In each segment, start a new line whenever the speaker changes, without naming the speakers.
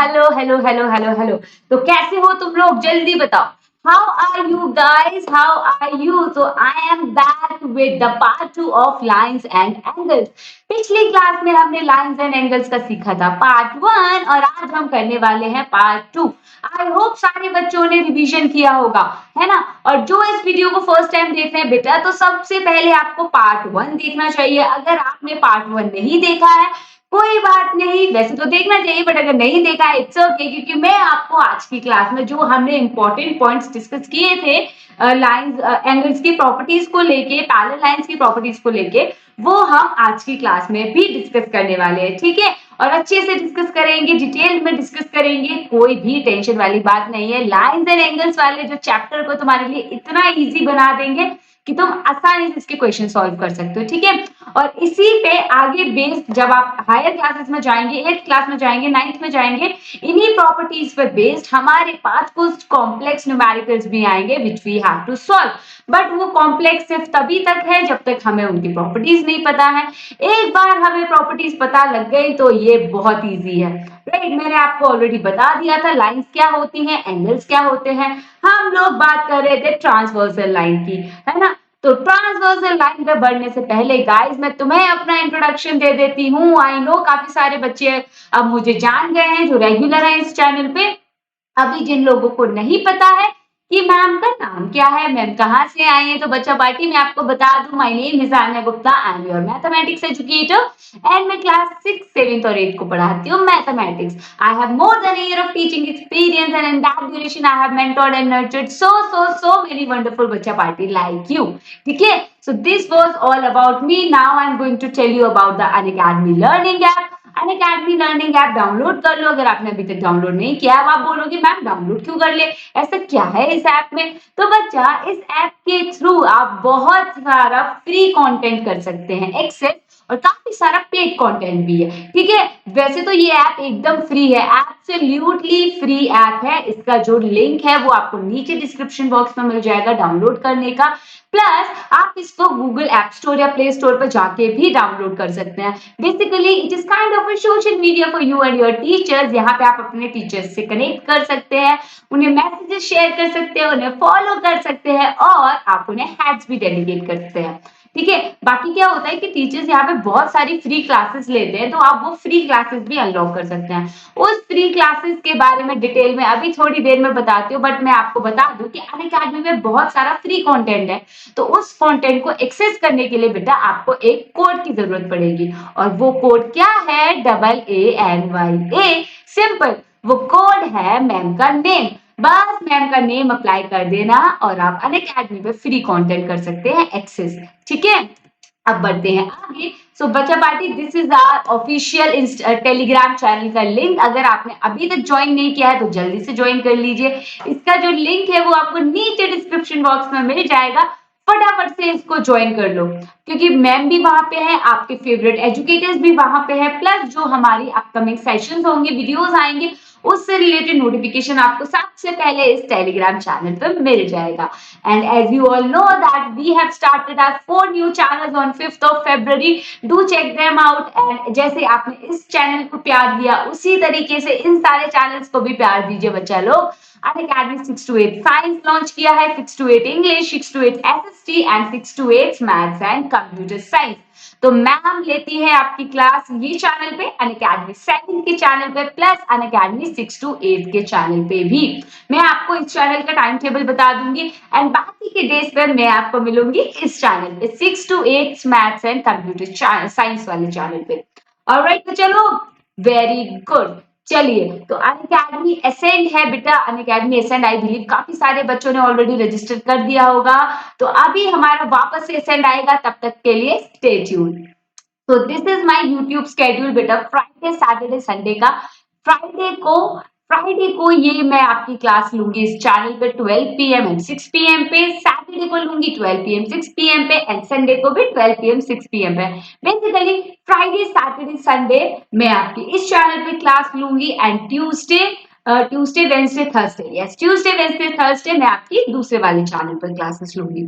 Hello hello hello hello hello. तो कैसे हो तुम लोग, जल्दी बताओ। How are you guys, how are you? तो I am back with the part 2 of lines and angles. पिछली क्लास में हमने लाइंस एंड एंगल्स का सीखा था पार्ट 1 और आज हम करने वाले हैं पार्ट 2। आई होप सारे बच्चों ने रिवीजन किया होगा, है ना? और जो इस वीडियो को फर्स्ट टाइम देख रहे हैं बेटा, तो सबसे पहले आपको पार्ट 1 देखना चाहिए। अगर आपने पार्ट 1 नहीं देखा है कोई बात नहीं, वैसे तो देखना चाहिए बट अगर नहीं देखा है इट्स ओके, क्योंकि मैं आपको आज की क्लास में जो हमने इंपॉर्टेंट पॉइंट्स डिस्कस किए थे लाइंस एंगल्स की प्रॉपर्टीज को लेके, पैरेलल लाइंस की प्रॉपर्टीज को लेके, वो हम आज की क्लास में भी डिस्कस करने वाले हैं, ठीक है? और अच्छे से डिस्कस करेंगे, डिटेल में डिस्कस करेंगे, कोई भी टेंशन वाली बात नहीं है। लाइंस एंड एंगल्स वाले जो चैप्टर को तुम्हारे लिए इतना इजी बना देंगे कि तुम आसानी से इसके क्वेश्चन सॉल्व कर सकते हो, ठीक है? और इसी पे आगे बेस्ड जब आप हायर क्लासेस में जाएंगे, 8th क्लास में जाएंगे, 9th में जाएंगे, इन्हीं प्रॉपर्टीज पर बेस्ड हमारे पास कुछ कॉम्प्लेक्स न्यूमेरिकल्स भी आएंगे which we have to solve. But वो कॉम्प्लेक्स सिर्फ तभी तक है जब तक हमें उनकी प्रॉपर्टीज नहीं पता है। एक बार हमें प्रॉपर्टीज पता लग गई तो ये बहुत इजी है, राइट? मैंने आपको ऑलरेडी बता दिया था लाइंस क्या होती हैं, एंगल्स क्या होते हैं। हम लोग बात कर रहे थे ट्रांसवर्सल लाइन की, है ना? तो ट्रांसवर्सल लाइन पे बढ़ने से पहले गाइस मैं तुम्हें अपना इंट्रोडक्शन दे देती हूँ। आई नो काफी सारे बच्चे अब मुझे जान गए हैं जो रेगुलर हैं इस चैनल पे। अभी जिन लोगों को नहीं पता है कि मैम का नाम क्या है, मैम कहाँ से आई है, तो बच्चा पार्टी में आपको बता दूं, my name is Aanya Gupta, I am your mathematics educator and मैं क्लास 6, 7th और 8th को पढ़ाती हूँ mathematics. I have more than a year of teaching experience and in that duration I have mentored and nurtured so many wonderful बच्चा party like you, ठीक है? So this was all about me. Now I'm going to tell you about the Unacademy learning app. Unacademy learning app download कर लो अगर आपने अभी तक download नहीं किया। अब आप बोलोगे मैम डाउनलोड क्यों कर ले, ऐसा क्या है इस ऐप में? तो बच्चा इस ऐप के थ्रू आप बहुत सारा फ्री कंटेंट कर सकते हैं एक्सेस, और काफी सारा पेड कंटेंट भी है, ठीक है? वैसे तो ये ऐप एकदम फ्री है, एब्सोल्युटली फ्री ऐप है। इसका जो लिंक है वो आपको नीचे डिस्क्रिप्शन बॉक्स में मिल जाएगा डाउनलोड करने का। प्लस आप इसको गूगल ऐप स्टोर या प्ले स्टोर पर जाके भी डाउनलोड कर सकते हैं। Basically it is kind of a social media for you and your teachers. यहाँ पे आप अपने टीचर्स से कनेक्ट कर सकते हैं, उन्हें मैसेजेस शेयर कर सकते हैं, उन्हें फॉलो कर सकते हैं और आप उन्हें हैक्स भी डेलीगेट कर सकते हैं, ठीक है? बाकी क्या होता है कि टीचर्स यहाँ पे बहुत सारी फ्री क्लासेस लेते हैं, तो आप वो फ्री क्लासेस भी अनलॉक कर सकते हैं। उस फ्री क्लासेस के बारे में डिटेल में अभी थोड़ी देर में बताती हूँ, बट मैं आपको बता दूं कि अनअकैडमी में बहुत सारा फ्री कंटेंट है। तो उस कंटेंट को एक्सेस करने के लिए बेटा आपको एक कोड की जरूरत पड़ेगी, और वो कोड क्या है? AANYA। सिंपल, वो कोड है मैम का नेम। बस मैम का नेम अप्लाई कर देना और आप अनअकैडमी पे फ्री कंटेंट कर सकते हैं एक्सेस, ठीक है? अब बढ़ते हैं आगे। सो बच्चा party, this is our official Telegram channel का लिंक। अगर आपने अभी तक ज्वाइन नहीं किया है तो जल्दी से ज्वाइन कर लीजिए। इसका जो लिंक है वो आपको नीचे डिस्क्रिप्शन बॉक्स में मिल जाएगा। फटाफट से इसको ज्वाइन कर लो, क्योंकि मैम भी वहां पे है, आपके फेवरेट एजुकेटर्स भी वहां पे है, प्लस जो हमारी अपकमिंग सेशंस होंगे, वीडियोस आएंगे, उससे रिलेटेड नोटिफिकेशन आपको सबसे पहले इस टेलीग्राम चैनल पर मिल जाएगा। And as you all know that we have started our 4 new channels on 5th of February. Do check them out. And जैसे आपने इस चैनल को प्यार दिया उसी तरीके से इन सारे चैनल्स को भी प्यार दीजिए बच्चा लोग। अनअकैडमी 6 to 8 साइंस लॉन्च किया है, 6 to 8 English, 6 to 8 SST and 6 to 8 maths and computer science. तो मैम लेती है आपकी क्लास ये चैनल पे, अनअकैडमी 7 के चैनल पे, प्लस अनअकैडमी 6 to 8 के चैनल पे भी। मैं आपको इस चैनल का टाइम टेबल बता दूंगी एंड बाकी के डेज पर मैं आपको मिलूंगी इस चैनल पे, 6 to 8 maths and computer science वाले चैनल पे। ऑलराइट, तो चलो, वेरी गुड। चलिए, तो अनअकैडमी एसेंड है बेटा, अनअकैडमी एसेंड आई बिलीव काफी सारे बच्चों ने ऑलरेडी रजिस्टर कर दिया होगा। तो अभी हमारा वापस से एसेंड आएगा, तब तक के लिए स्टे ट्यून्ड। तो this is my YouTube schedule बेटा, फ्राइडे सैटरडे संडे का। फ्राइडे को ये मैं आपकी क्लास लूंगी इस चैनल पे 12 PM एंड 6 PM पे, सैटरडे को लूंगी 12 PM 6 PM पे एंड संडे को भी 12 PM 6 PM पे। बेसिकली फ्राइडे सैटरडे संडे मैं आपकी इस चैनल पे क्लास लूंगी and Tuesday Wednesday Thursday, yes Tuesday Wednesday Thursday मैं आपकी दूसरे वाले चैनल पर क्लासेस लूंगी,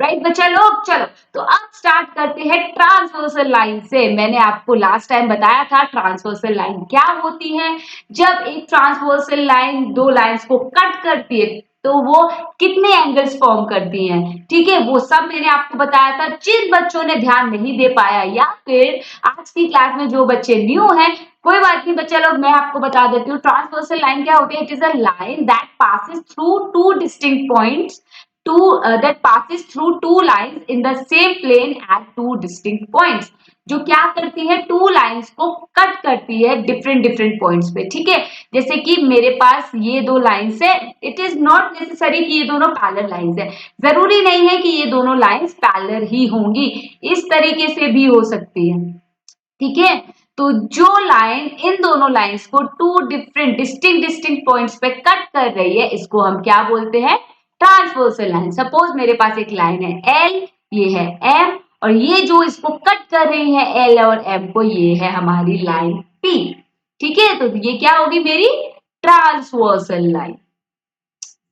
राइट बच्चा लोग। चलो तो अब स्टार्ट करते हैं ट्रांसवर्सल लाइन से। मैंने आपको लास्ट टाइम बताया था ट्रांसवर्सल लाइन क्या होती है। जब एक ट्रांसवर्सल लाइन दो लाइंस को कट करती है तो वो कितने एंगल्स फॉर्म करती हैं, ठीक है, वो सब मैंने आपको बताया था। जिन बच्चों ने ध्यान नहीं दे पाया या फिर आज की क्लास में जो बच्चे न्यू हैं, कोई बात नहीं बच्चा लोग, मैं आपको बता देती हूँ ट्रांसवर्सल लाइन क्या होती है। It is a line that passes through to distinct points that passes through two lines in the same plane at two distinct points। जो क्या करती है, टू लाइंस को कट करती है डिफरेंट डिफरेंट पॉइंट्स पे, ठीक है। जैसे कि मेरे पास ये दो लाइंस है, इट इज नॉट नेसेसरी कि ये दोनों पैरेलल लाइंस है, जरूरी नहीं है कि ये दोनों लाइंस पैरेलल ही होंगी, इस तरीके से भी हो सकती है, ठीक है। तो जो लाइन इन दोनों लाइंस को टू डिफरेंट डिस्टिंक्ट पॉइंट्स पे कट कर रही है, इसको हम क्या बोलते हैं, ट्रांसवर्सल लाइन। सपोज मेरे पास एक लाइन है एल, ये है एम, और ये जो इसको कट कर रही है एल और एम को, ये है हमारी लाइन पी, ठीक है। तो ये क्या होगी, मेरी ट्रांसवर्सल लाइन।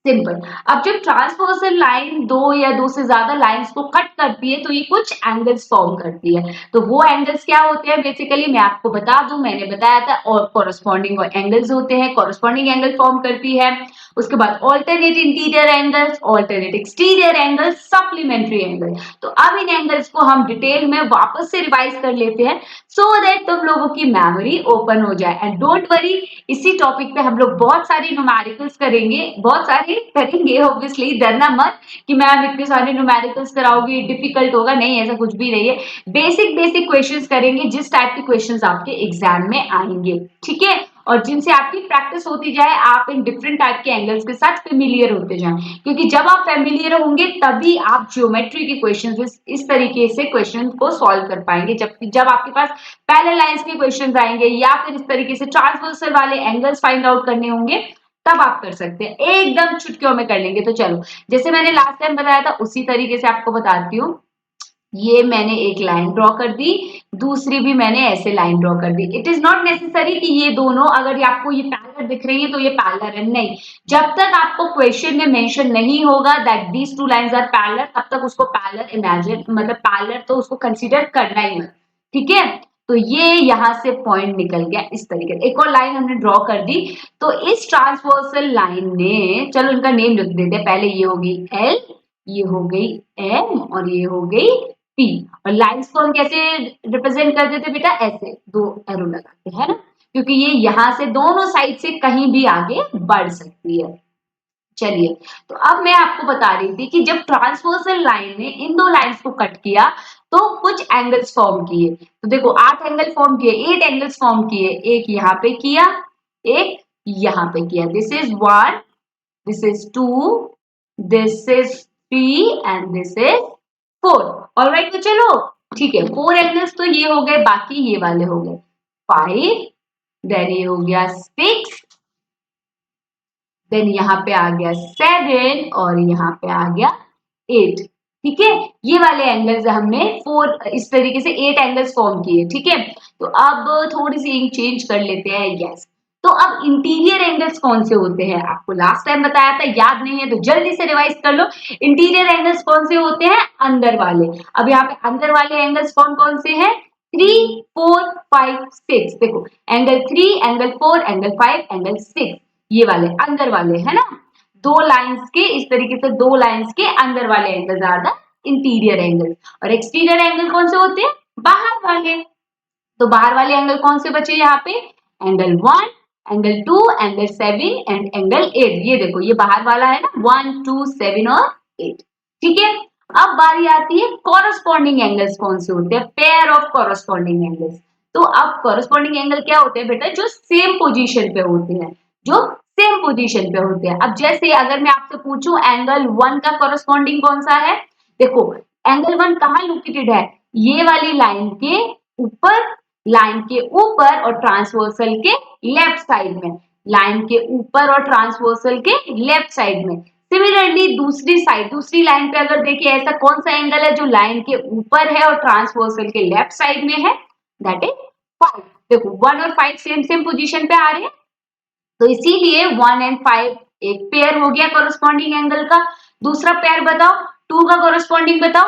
सिंपल। अब जब ट्रांसवर्सल लाइन दो या दो से ज्यादा लाइंस को कट करती है तो ये कुछ एंगल्स फॉर्म करती है। तो वो एंगल्स क्या होते हैं, बेसिकली मैं आपको बता दूं, मैंने बताया था, और कॉरस्पॉन्डिंग एंगल्स होते हैं, कॉरस्पॉन्डिंग एंगल फॉर्म करती है। उसके बाद alternate interior angles, alternate exterior angles, supplementary angle. तो अब इन एंगल्स को हम डिटेल में वापस से रिवाइज कर लेते हैं सो दैट तुम लोगों की मेमोरी ओपन हो जाए। एंड डोंट वरी, इसी टॉपिक पे हम लोग बहुत सारी न्यूमेरिकल्स करेंगे, बहुत सारे करेंगे ऑब्वियसली, डरना मत कि मैम इतने सारे न्यूमेरिकल्स कराओगी डिफिकल्ट होगा, नहीं ऐसा कुछ भी नहीं है। बेसिक बेसिक क्वेश्चंस करेंगे, जिस टाइप के क्वेश्चंस आपके एग्जाम में आएंगे, ठीक है, और जिनसे आपकी प्रैक्टिस होती जाए, आप इन डिफरेंट टाइप के एंगल्स के साथ फेमिलियर होते जाएं, क्योंकि जब आप फेमिलियर होंगे तभी आप ज्योमेट्री के क्वेश्चंस इस तरीके से क्वेश्चन को सॉल्व कर पाएंगे। जब आपके पास पैरेलल लाइंस के क्वेश्चंस आएंगे या फिर इस तरीके से ट्रांसवर्सल वाले एंगल्स फाइंड आउट करने होंगे, तब आप कर सकते हैं, एकदम चुटकियों में कर लेंगे। तो चलो, जैसे मैंने लास्ट टाइम बताया था उसी तरीके से आपको बताती हूँ। ये मैंने एक लाइन ड्रॉ कर दी, दूसरी भी मैंने ऐसे लाइन ड्रॉ कर दी। इट इज नॉट नेसेसरी कि ये दोनों, अगर ये आपको ये पैरेलल दिख रही है तो ये पैरेलल है, नहीं। जब तक आपको क्वेश्चन में मेंशन नहीं होगा that these two lines are parallel, तब तक उसको पैरेलल इमेजिन, मतलब पैरेलल तो उसको कंसीडर करना ही मत, ठीक है। तो ये यहां से पॉइंट निकल गया इस तरीके से। एक और लाइन हमने ड्रॉ कर दी। तो इस ट्रांसवर्सल लाइन ने, चलो इनका नेम लिख देते हैं, पहले ये होगी एल, ये हो गई एम, और ये हो गई पी। और लाइंस को हम कैसे रिप्रेजेंट कर देते बेटा, ऐसे दो एरो लगाते हैं ना, क्योंकि ये यहां से दोनों साइड से कहीं भी आगे बढ़ सकती है। चलिए, तो अब मैं आपको बता रही थी कि जब ट्रांसवर्सल लाइन ने इन दो लाइंस को कट किया तो कुछ एंगल्स फॉर्म किए। तो देखो 8 एंगल फॉर्म किए, 8 एंगल्स फॉर्म किए। एक यहाँ पे किया, एक यहाँ पे किया। This is 1, this is 2, this is 3 and this is 4। Alright, तो चलो ठीक है, 4 एंगल्स तो ये हो गए, बाकी ये वाले हो गए 5, देन ये हो गया 6, देन यहाँ पे आ गया 7, और यहाँ पे आ गया 8, ठीक है। ये वाले एंगल्स हमने 4, इस तरीके से 8 एंगल्स फॉर्म किए, ठीक है। तो अब थोड़ी सी इंक चेंज कर लेते हैं, यस। तो अब इंटीरियर एंगल्स कौन से होते हैं, आपको लास्ट टाइम बताया था, याद नहीं है तो जल्दी से रिवाइज कर लो। इंटीरियर एंगल्स कौन से होते हैं, अंदर वाले। अब यहाँ पे अंदर वाले एंगल्स कौन कौन से हैं, 3, 4, 5, 6। देखो, एंगल 3, एंगल 4, एंगल 5, एंगल 6, ये वाले अंदर वाले है ना। दो लाइंस के, इस तरीके से दो लाइंस के अंदर वाले angle are the interior angle. और एक्सटीरियर एंगल कौन से होते हैं, बाहर वाले। तो बाहर वाले एंगल कौन से बचे यहाँ पे, angle 1, angle 2, angle 7 and angle 8। ये देखो, ये बाहर वाला है ना, 1, 2, 7 और 8, ठीक है। अब बारी आती है कॉरस्पॉन्डिंग एंगल्स कौन से होते हैं, पेयर ऑफ कॉरस्पॉन्डिंग एंगल्स। तो अब कॉरस्पॉन्डिंग एंगल क्या होते हैं बेटा, जो सेम पोजीशन पे होते हैं, जो सेम पोजीशन पे होते हैं। अब जैसे अगर मैं आपसे पूछूं एंगल 1 का कॉरस्पॉन्डिंग कौन सा है, देखो एंगल 1 कहाँ लोकेटेड है, ये वाली लाइन के ऊपर, लाइन के ऊपर और ट्रांसवर्सल के लेफ्ट साइड में, लाइन के ऊपर और ट्रांसवर्सल के लेफ्ट साइड में। सिमिलरली दूसरी साइड, दूसरी लाइन पे अगर देखिए, ऐसा कौन सा एंगल है जो लाइन के ऊपर है और ट्रांसवर्सल के लेफ्ट साइड में है, दैट इज 5। देखो 1 और 5 सेम सेम पोजीशन पे आ रहे हैं, तो इसीलिए 1 एंड 5 एक पेयर हो गया कॉरस्पॉन्डिंग एंगल का। दूसरा पेयर बताओ, 2 का कोरस्पॉन्डिंग बताओ,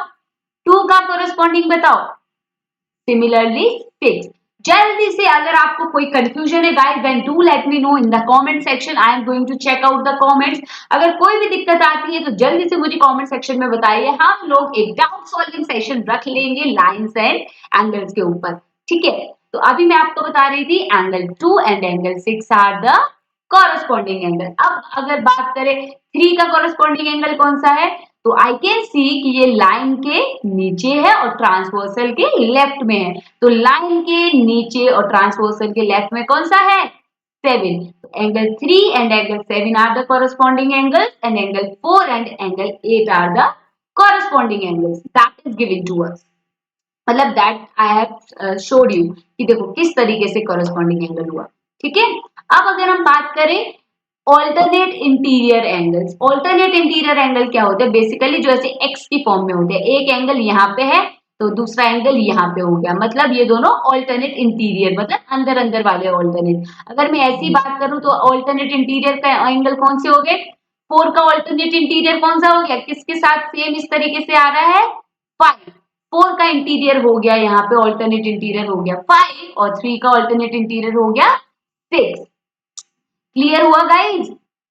2 का कोरस्पॉन्डिंग बताओ, सिमिलरली 6। जल्दी से अगर आपको कोई कंफ्यूजन है guys then do let me know in the comment section, I am going to check out the comments. अगर कोई भी दिक्कत आती है तो जल्दी से मुझे कमेंट सेक्शन में बताइए, हम लोग एक डाउट सॉल्विंग सेशन रख लेंगे लाइंस एंड एंगल्स के ऊपर, ठीक है। तो अभी मैं आपको बता रही थी angle 2 and angle 6 are the corresponding angle. अब अगर बात करें 3 का कॉरस्पॉन्डिंग एंगल कौन सा है, तो आई कैन सी कि ये लाइन के नीचे है और ट्रांसवर्सल के लेफ्ट में है। तो लाइन के नीचे और ट्रांसवर्सल के लेफ्ट में कौन सा है, 7। Angle 3 and angle 7 are the corresponding angles and angle 4 and angle 8 are the corresponding angles that is given to us. मतलब that I have showed you कि देखो किस तरीके से कॉरस्पॉन्डिंग एंगल हुआ, ठीक है। अब अगर हम बात करें alternate interior angles, alternate interior angle क्या होते हैं, बेसिकली जो ऐसे एक्स की फॉर्म में होते हैं, एक एंगल यहाँ पे है तो दूसरा एंगल यहाँ पे हो गया, मतलब ये दोनों ऑल्टरनेट इंटीरियर, मतलब अंदर अंदर वाले ऑल्टरनेट। अगर मैं ऐसी बात करूं तो ऑल्टरनेट इंटीरियर का एंगल कौन से हो गए, 4 का ऑल्टरनेट इंटीरियर कौन सा हो गया, किसके साथ सेम इस तरीके से आ रहा है, 5। 4 का इंटीरियर हो गया यहाँ पे ऑल्टरनेट इंटीरियर हो गया 5 और 3 का ऑल्टरनेट इंटीरियर हो गया 6। क्लियर हुआ गाइज,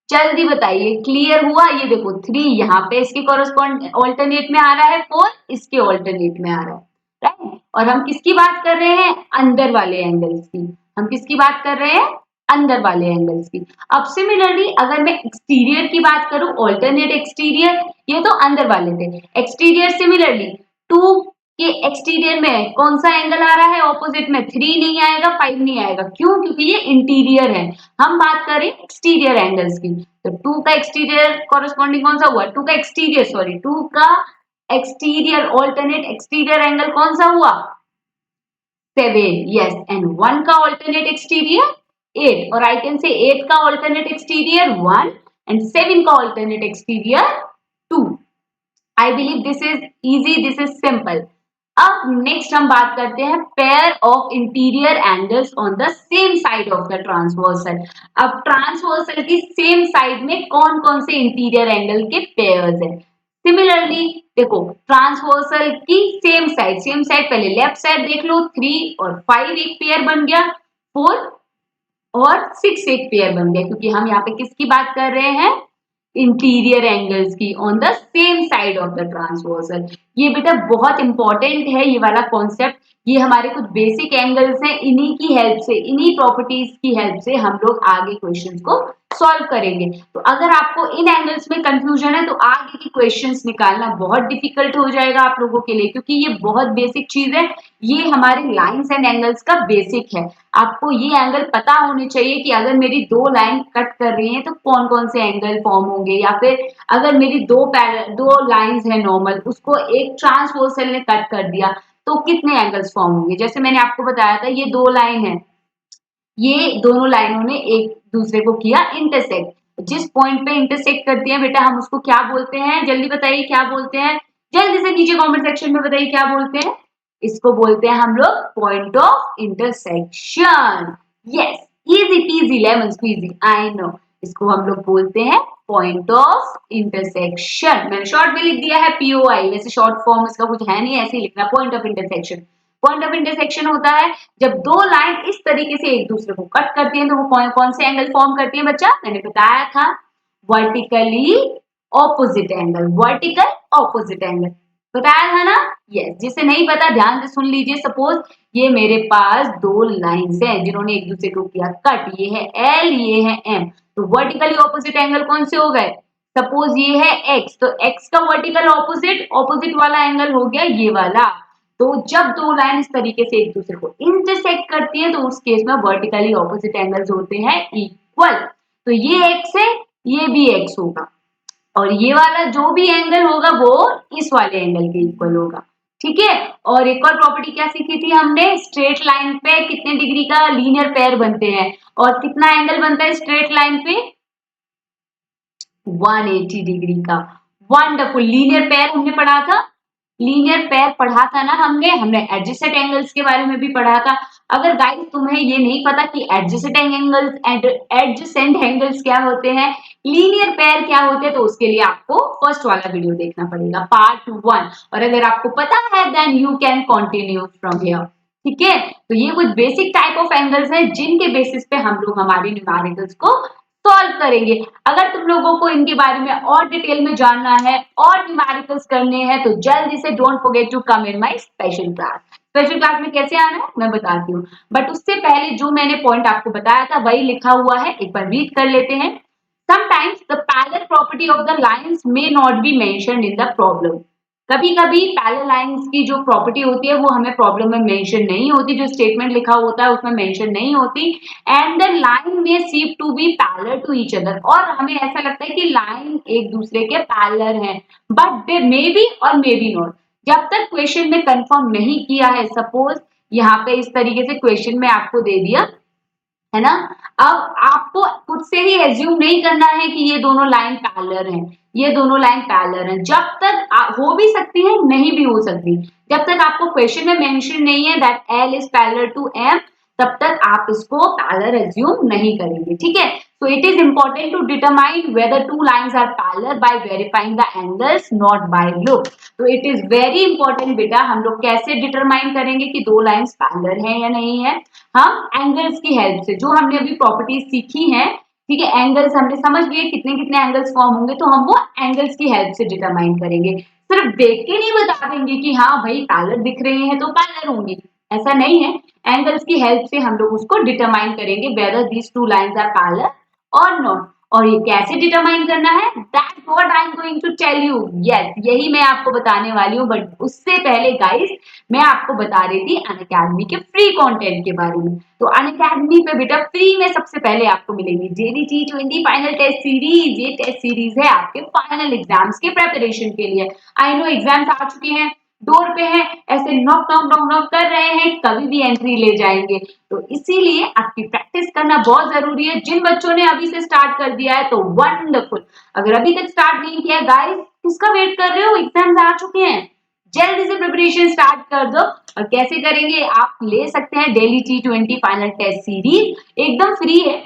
जल्दी बताइए क्लियर हुआ। ये देखो 3 यहाँ पे इसके कॉरेस्पॉन्ड ऑल्टरनेट में आ रहा है, 4 इसके ऑल्टरनेट में आ रहा है, राइट। और हम किसकी बात कर रहे हैं, अंदर वाले एंगल्स की, हम किसकी बात कर रहे हैं, अंदर वाले एंगल्स की। अब सिमिलरली अगर मैं एक्सटीरियर की बात करूं, ऑल्टरनेट एक्सटीरियर, ये तो अंदर वाले थे, एक्सटीरियर सिमिलरली 2 कि एक्सटीरियर में कौन सा एंगल आ रहा है ऑपोजिट में, 3 नहीं आएगा 5 नहीं आएगा, क्यों, क्योंकि ये इंटीरियर है। हम बात करें एक्सटीरियर एंगल्स की, तो 2 का एक्सटीरियर कॉरेस्पॉन्डिंग कौन सा हुआ, 2 का एक्सटीरियर सॉरी 2 का एक्सटीरियर ऑल्टरनेट एक्सटीरियर एंगल कौन सा हुआ, 7, यस। एंड 1 का ऑल्टरनेट एक्सटीरियर 8, और आई कैन से 8 का ऑल्टरनेट एक्सटीरियर 1 एंड 7 का alternate exterior 2। I believe this is easy, this is simple. अब नेक्स्ट हम बात करते हैं pair of interior angles on the same side of the transversal. अब ट्रांसवर्सल की सेम साइड में कौन कौन से इंटीरियर एंगल के पेयर्स है, सिमिलरली देखो ट्रांसवर्सल की सेम साइड पहले लेफ्ट साइड देख लो, 3 और 5 एक पेयर बन गया, 4 और 6 एक पेयर बन गया, क्योंकि हम यहाँ पे किसकी बात कर रहे हैं, इंटीरियर एंगल्स की on the same side of the transversal. ये बेटा बहुत इंपॉर्टेंट है ये वाला कॉन्सेप्ट, ये हमारे कुछ बेसिक एंगल्स हैं, इन्हीं की हेल्प से, इन्हीं प्रॉपर्टीज की हेल्प से हम लोग आगे क्वेश्चंस को सॉल्व करेंगे। तो अगर आपको इन एंगल्स में कंफ्यूजन है तो आगे की क्वेश्चंस निकालना बहुत डिफिकल्ट हो जाएगा आप लोगों के लिए, क्योंकि ये बहुत बेसिक चीज है, ये हमारे लाइंस एंड एंगल्स का बेसिक है। आपको ये एंगल पता होने चाहिए कि अगर मेरी 2 लाइन कट कर रही हैं तो कौन कौन से एंगल फॉर्म होंगे, या फिर अगर मेरी दो लाइंस है नॉर्मल, उसको एक ट्रांसवर्सल ने कट कर दिया तो कितने एंगल्स फॉर्म होंगे। जैसे मैंने आपको बताया था ये 2 लाइन है, ये दोनों लाइनों ने एक दूसरे को किया इंटरसेक्ट, जिस पॉइंट पे इंटरसेक्ट करती हैं बेटा हम उसको क्या बोलते हैं, जल्दी बताइए क्या बोलते हैं, जल्दी से नीचे कमेंट सेक्शन में बताइए क्या बोलते हैं। इसको बोलते हैं हम लोग point of intersection, yes, easy peasy lemon squeezy, I know, इसको हम लोग बोलते हैं पॉइंट ऑफ इंटरसेक्शन। मैंने शॉर्ट में लिख दिया है पीओआई, वैसे शॉर्ट फॉर्म इसका कुछ है नहीं, ऐसे ही लिखना point of intersection. Point of intersection होता है जब 2 लाइन इस तरीके से एक दूसरे को कट करती हैं तो वो कौन से एंगल फॉर्म करती है बच्चा, मैंने बताया था vertically opposite angle, vertical opposite angle बताया था ना, यस। जिसे नहीं पता ध्यान से सुन लीजिए, सपोज ये मेरे पास 2 लाइंस हैं जिन्होंने एक दूसरे को किया कट, ये है एल ये है एम, तो वर्टिकली ऑपोजिट एंगल कौन से हो गए, सपोज ये है एक्स, तो एक्स का वर्टिकल ऑपोजिट वाला एंगल हो गया ये वाला। तो जब 2 लाइन इस तरीके से एक दूसरे को इंटरसेक्ट करती है तो उस केस में वर्टिकली ऑपोजिट एंगल्स होते हैं इक्वल। तो ये एक्स है ये भी एक्स होगा, और ये वाला जो भी एंगल होगा वो इस वाले एंगल के इक्वल होगा, ठीक है। और एक और प्रॉपर्टी क्या सीखी थी हमने, स्ट्रेट लाइन पे कितने डिग्री का लीनियर पेयर बनते हैं, और कितना एंगल बनता है स्ट्रेट लाइन पे, 180 डिग्री का। वंडरफुल, लीनियर पेयर हमने पढ़ा था, लीनियर पेयर पढ़ा था ना हमने एडजेसेंट एंगल्स के बारे में भी पढ़ा था। अगर गाइस तुम्हें ये नहीं पता कि adjacent angles and adjacent angles क्या होते हैं, लीनियर पेयर क्या होते हैं, तो उसके लिए आपको फर्स्ट वाला वीडियो देखना पड़ेगा, पार्ट 1। और अगर आपको पता है then you can continue from here. ठीक है, तो ये कुछ बेसिक टाइप ऑफ एंगल्स हैं जिनके बेसिस पे हम लोग हमारी न्यूमेरिकल्स को सॉल्व करेंगे। अगर तुम लोगों को इनके बारे में और डिटेल में जानना है और न्यूमेरिकल्स करने हैं तो जल्दी से don't forget to come in my special class. Special class में कैसे आना है मैं बताती हूँ, बट उससे पहले जो मैंने पॉइंट आपको बताया था वही लिखा हुआ है, एक बार रीड कर लेते हैं। Sometimes the parallel property of the lines may not be mentioned in the problem. कभी कभी पैरेलल लाइंस की जो प्रॉपर्टी होती है वो हमें प्रॉब्लम में मेंशन नहीं होती, जो स्टेटमेंट लिखा होता है उसमें मेंशन नहीं होती। एंड द लाइन में seem to be parallel to each other, और हमें ऐसा लगता है कि लाइन एक दूसरे के पैरेलल हैं, बट दे मे बी और मे बी नॉट। जब तक क्वेश्चन में कंफर्म नहीं किया है, सपोज यहाँ पे इस तरीके से क्वेश्चन में आपको दे दिया है ना, अब आपको खुद से ही एज्यूम नहीं करना है कि ये दोनों लाइन पैरेलल हैं, ये दोनों लाइन पैरेलल हैं। जब तक हो भी सकती है, नहीं भी हो सकती, जब तक आपको क्वेश्चन में मेंशन नहीं है that L is parallel to M, तब तक आप इसको पैरेलल एज्यूम नहीं करेंगे। ठीक है, so it is important to determine whether two lines are parallel by verifying the angles, not by look। तो इट इज वेरी इंपॉर्टेंट बेटा, हम लोग कैसे डिटरमाइन करेंगे कि दो लाइंस पैरेलल हैं या नहीं है, हम एंगल्स की हेल्प से, जो हमने अभी प्रॉपर्टीज सीखी हैं। ठीक है, एंगल्स हमने समझ लिए कितने कितने एंगल्स फॉर्म होंगे, तो हम वो एंगल्स की हेल्प से डिटरमाइन करेंगे। सिर्फ देख के नहीं बता देंगे कि हाँ भाई पैरेलल दिख रहे हैं तो पैरेलल होंगे, ऐसा नहीं है। एंगल्स की हेल्प से हम लोग उसको डिटरमाइन करेंगे whether these two lines are parallel और नॉट। और ये कैसे डिटरमाइन करना है, that's what I am going to tell you. Yes, यही मैं आपको बताने वाली हूँ, बट उससे पहले गाइस मैं आपको बता रही थी अनअकैडमी के फ्री कंटेंट के बारे में। तो अनअकैडमी पे बेटा फ्री में सबसे पहले आपको मिलेंगी JDT20 फाइनल टेस्ट सीरीज। ये टेस्ट सीरीज है आपके फाइनल एग्जाम्स के प्रेपरेशन के लिए। आई नो एग्जाम्स आ चुके हैं, डोर पे हैं, ऐसे नॉक नॉक नॉक नॉक कर रहे हैं, कभी भी एंट्री ले जाएंगे, तो इसीलिए आपकी प्रैक्टिस करना बहुत जरूरी है। जिन बच्चों ने अभी से स्टार्ट कर दिया है तो वंडरफुल, अगर अभी तक स्टार्ट नहीं किया गाइस किसका वेट कर रहे हो, एग्जाम्स आ चुके हैं, जल्दी से प्रिपरेशन स्टार्ट कर दो। और कैसे करेंगे, आप ले सकते हैं daily T20 final test series, एकदम फ्री है,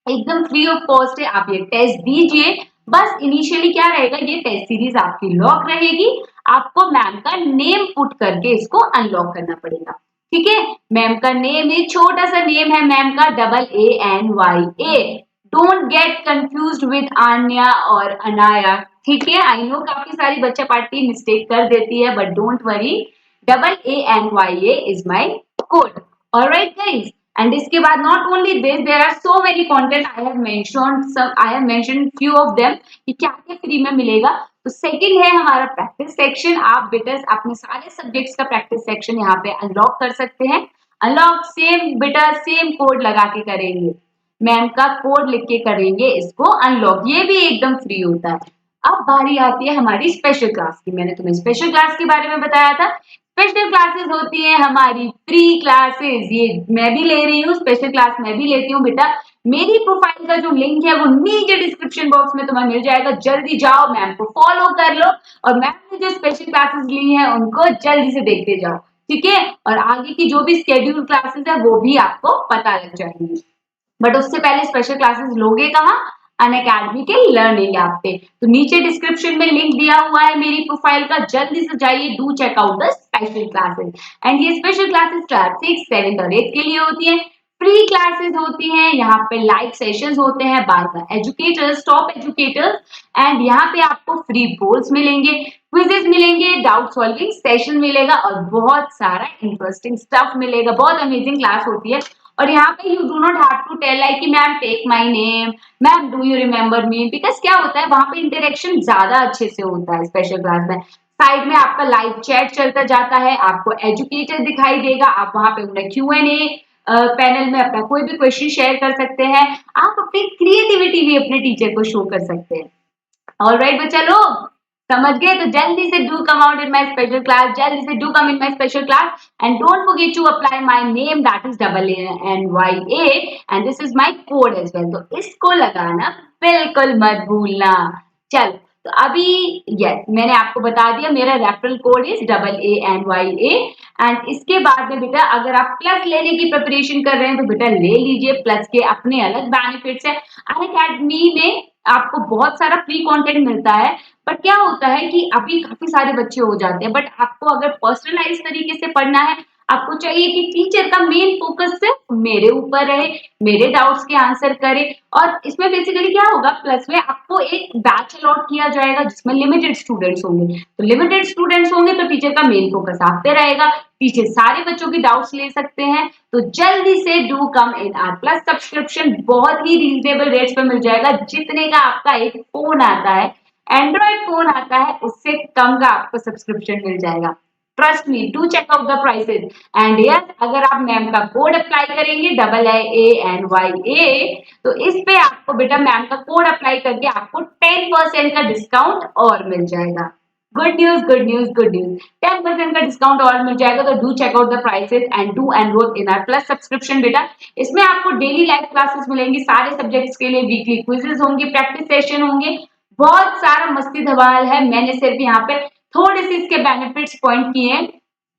एकदम फ्री ऑफ कॉस्ट है, आप ये टेस्ट दीजिए। बस इनिशियली क्या रहेगा, ये टेस्ट सीरीज आपकी लॉक रहेगी, आपको मैम का नेम पुट करके इसको अनलॉक करना पड़ेगा। ठीक है, मैम का नेम है, छोटा सा नेम है मैम का, AANYA। Don't get confused with Aanya और अनाया। ठीक है, आई नो काफी सारी बच्चा पार्टी मिस्टेक कर देती है, but don't worry, AANYA is my code. Alright guys, and इसके बाद not only this, there are so many content I have mentioned few of them कि क्या क्या फ्री में मिलेगा। तो सेकंड है हमारा प्रैक्टिस सेक्शन, आप बेटा अपने सारे सब्जेक्ट्स का प्रैक्टिस सेक्शन यहाँ पे अनलॉक कर सकते हैं। अनलॉक सेम बेटा सेम कोड लगा के करेंगे, मैम का कोड लिख के करेंगे इसको अनलॉक, ये भी एकदम फ्री होता है। अब बारी आती है हमारी स्पेशल क्लास की। मैंने तुम्हें स्पेशल क्लास के बारे में बताया था, स्पेशल क्लासेस होती हैं हमारी फ्री क्लासेस, ये मैं भी ले रही हूँ, स्पेशल क्लास मैं भी लेती हूँ बेटा। मेरी प्रोफाइल का जो लिंक है वो नीचे डिस्क्रिप्शन बॉक्स में तुम्हें मिल जाएगा, जल्दी जाओ मैम को फॉलो कर लो, और मैम ने जो स्पेशल क्लासेस ली हैं उनको जल्दी से देखते जाओ। ठीक है, और आगे की जो भी स्केड्यूल क्लासेस है वो भी आपको पता लग जाएंगी, बट उससे पहले स्पेशल क्लासेस लोगे कहाँ, अनअकैडमी के लर्निंग ऐप पे। तो नीचे डिस्क्रिप्शन में लिंक दिया हुआ है मेरी प्रोफाइल का, जल्दी से जाइए, do check out the special classes. And ये स्पेशल क्लासेस क्लास 6, 7 और 8 के लिए होती है, फ्री क्लासेस होती हैं, यहाँ पे लाइव सेशंस होते हैं बार बार एजुकेटर्स, टॉप एजुकेटर्स, एंड यहाँ पे आपको फ्री बोर्ड्स मिलेंगे, क्विजेस मिलेंगे, डाउट सॉल्विंग सेशन मिलेगा, और बहुत सारा इंटरेस्टिंग स्टफ मिलेगा। बहुत अमेजिंग क्लास होती है। और यहाँ पे you do not have to tell like कि ma'am take my name, ma'am do you remember me, because क्या होता है वहां पे इंटरेक्शन ज्यादा अच्छे से होता है स्पेशल क्लास में। साइड में आपका लाइव चैट चलता जाता है, आपको एजुकेटर दिखाई देगा, आप वहां पे उन्हें Q&A पैनल में अपना कोई भी क्वेश्चन शेयर कर सकते हैं, आप अपनी क्रिएटिविटी भी अपने टीचर को शो कर सकते हैं। ऑलराइट बच्चा लोग, समझ गए, तो जल्दी से do come out in my special class, जल्दी से do come in my special class, and don't forget to apply my name, that is AANYA, and this is my code as well. तो इसको लगाना बिल्कुल मत भूलना। चलो, तो अभी यस मैंने आपको बता दिया मेरा referral code is AANYA। And इसके बाद में बेटा अगर आप प्लस लेने की प्रिपरेशन कर रहे हैं तो बेटा ले लीजिए, प्लस के अपने अलग बेनिफिट्स है। अनअकैडमी में आपको बहुत सारा फ्री कंटेंट मिलता है, बट क्या होता है कि अभी काफी सारे बच्चे हो जाते हैं, बट आपको अगर पर्सनलाइज तरीके से पढ़ना है, आपको चाहिए कि टीचर का मेन फोकस सिर्फ मेरे ऊपर रहे, मेरे डाउट्स के आंसर करे। और इसमें बेसिकली क्या होगा, प्लस में आपको एक बैच अलॉट किया जाएगा जिसमें लिमिटेड स्टूडेंट्स होंगे। तो लिमिटेड स्टूडेंट्स होंगे तो टीचर का मेन फोकस आप पे रहेगा, टीचर सारे बच्चों की डाउट्स ले सकते हैं। तो जल्दी से do come in are plus subscription, बहुत ही रीजनेबल रेट्स पे मिल जाएगा, जितने का आपका एक फोन आता है, एंड्रॉइड फोन आता है, उससे कम का आपको सब्सक्रिप्शन मिल जाएगा। Trust me, do check out the prices. And yes अगर आप मैम का कोड अप्लाई करेंगे AANYA, तो इस पे आपको बेटा मैम का कोड अप्लाई करके आपको 10% का डिस्काउंट और मिल जाएगा। Good news good news good news, 10% का डिस्काउंट और मिल जाएगा। तो do check out the prices and do enrol in our plus subscription बेटा। इसमें आपको डेली लाइव क्लासेस मिलेंगी सारे सब्जेक्ट्स के लिए, वीकली क्विजेस होंगे, प्रैक्टिस सेशन होंगे, बहुत सारा मस्ती धमाल है। मैंने सिर्फ यहाँ पे थोड़े से इसके बेनिफिट्स पॉइंट किए हैं।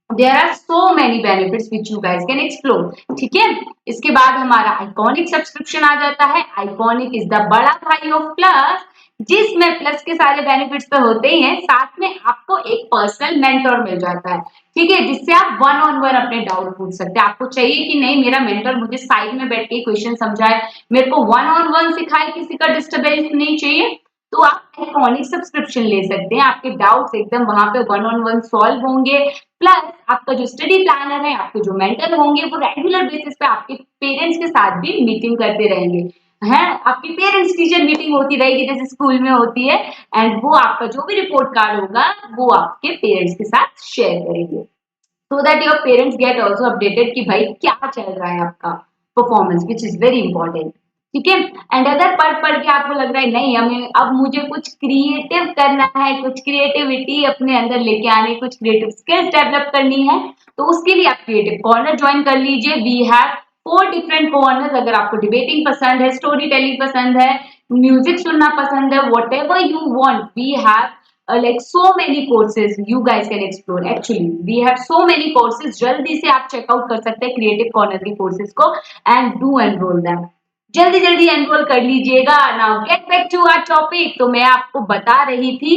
There are so many benefits which you guys can explore. ठीक है, इसके बाद हमारा आइकॉनिक सब्सक्रिप्शन आ जाता है। आइकॉनिक इज द बड़ा भाई ऑफ प्लस, जिसमें प्लस के सारे बेनिफिट्स तो होते ही हैं, साथ में आपको एक पर्सनल मेंटर मिल जाता है। ठीक है, जिससे आप वन ऑन वन अपने डाउट पूछ सकते हैं। आपको चाहिए कि नहीं मेरा मेंटर मुझे साइड में बैठ के क्वेश्चन समझाए, मेरे को वन ऑन वन सिखाए, किसी का डिस्टर्बेंस नहीं चाहिए, तो आप आइकॉनिक सब्सक्रिप्शन ले सकते हैं। आपके डाउट्स एकदम वहां पे वन ऑन वन सॉल्व होंगे, प्लस आपका जो स्टडी प्लानर है, आपके जो मेंटर होंगे, वो रेगुलर बेसिस पे आपके पेरेंट्स के साथ भी मीटिंग करते रहेंगे। है, आपकी पेरेंट्स टीचर मीटिंग होती रहेगी जैसे स्कूल में होती है, एंड वो आपका जो भी रिपोर्ट कार्ड होगा वो आपके पेरेंट्स के साथ शेयर करेंगे, so that your parents get also updated कि भाई क्या चल रहा है आपका performance, which is very important. ठीक है, एंड अगर पढ़ के आपको लग रहा है नहीं हमें अब मुझे कुछ क्रिएटिव करना है, कुछ क्रिएटिविटी अपने अंदर लेके आनी, कुछ क्रिएटिव स्किल्स डेवलप करनी है, तो उसके लिए आप क्रिएटिव कॉर्नर ज्वाइन कर लीजिए। We have 4 different corners. अगर आपको डिबेटिंग पसंद है, स्टोरी टेलिंग पसंद है, म्यूजिक सुनना पसंद है, whatever you want, we have like so many courses you guys can explore. Actually we have so many courses, जल्दी से आप चेकआउट कर सकते हैं क्रिएटिव कॉर्नर के कोर्सेज को, एंड डू एनरोल दैम। जल्दी जल्दी एनरोल कर लीजिएगा। Now get back to our topic. तो मैं आपको बता रही थी,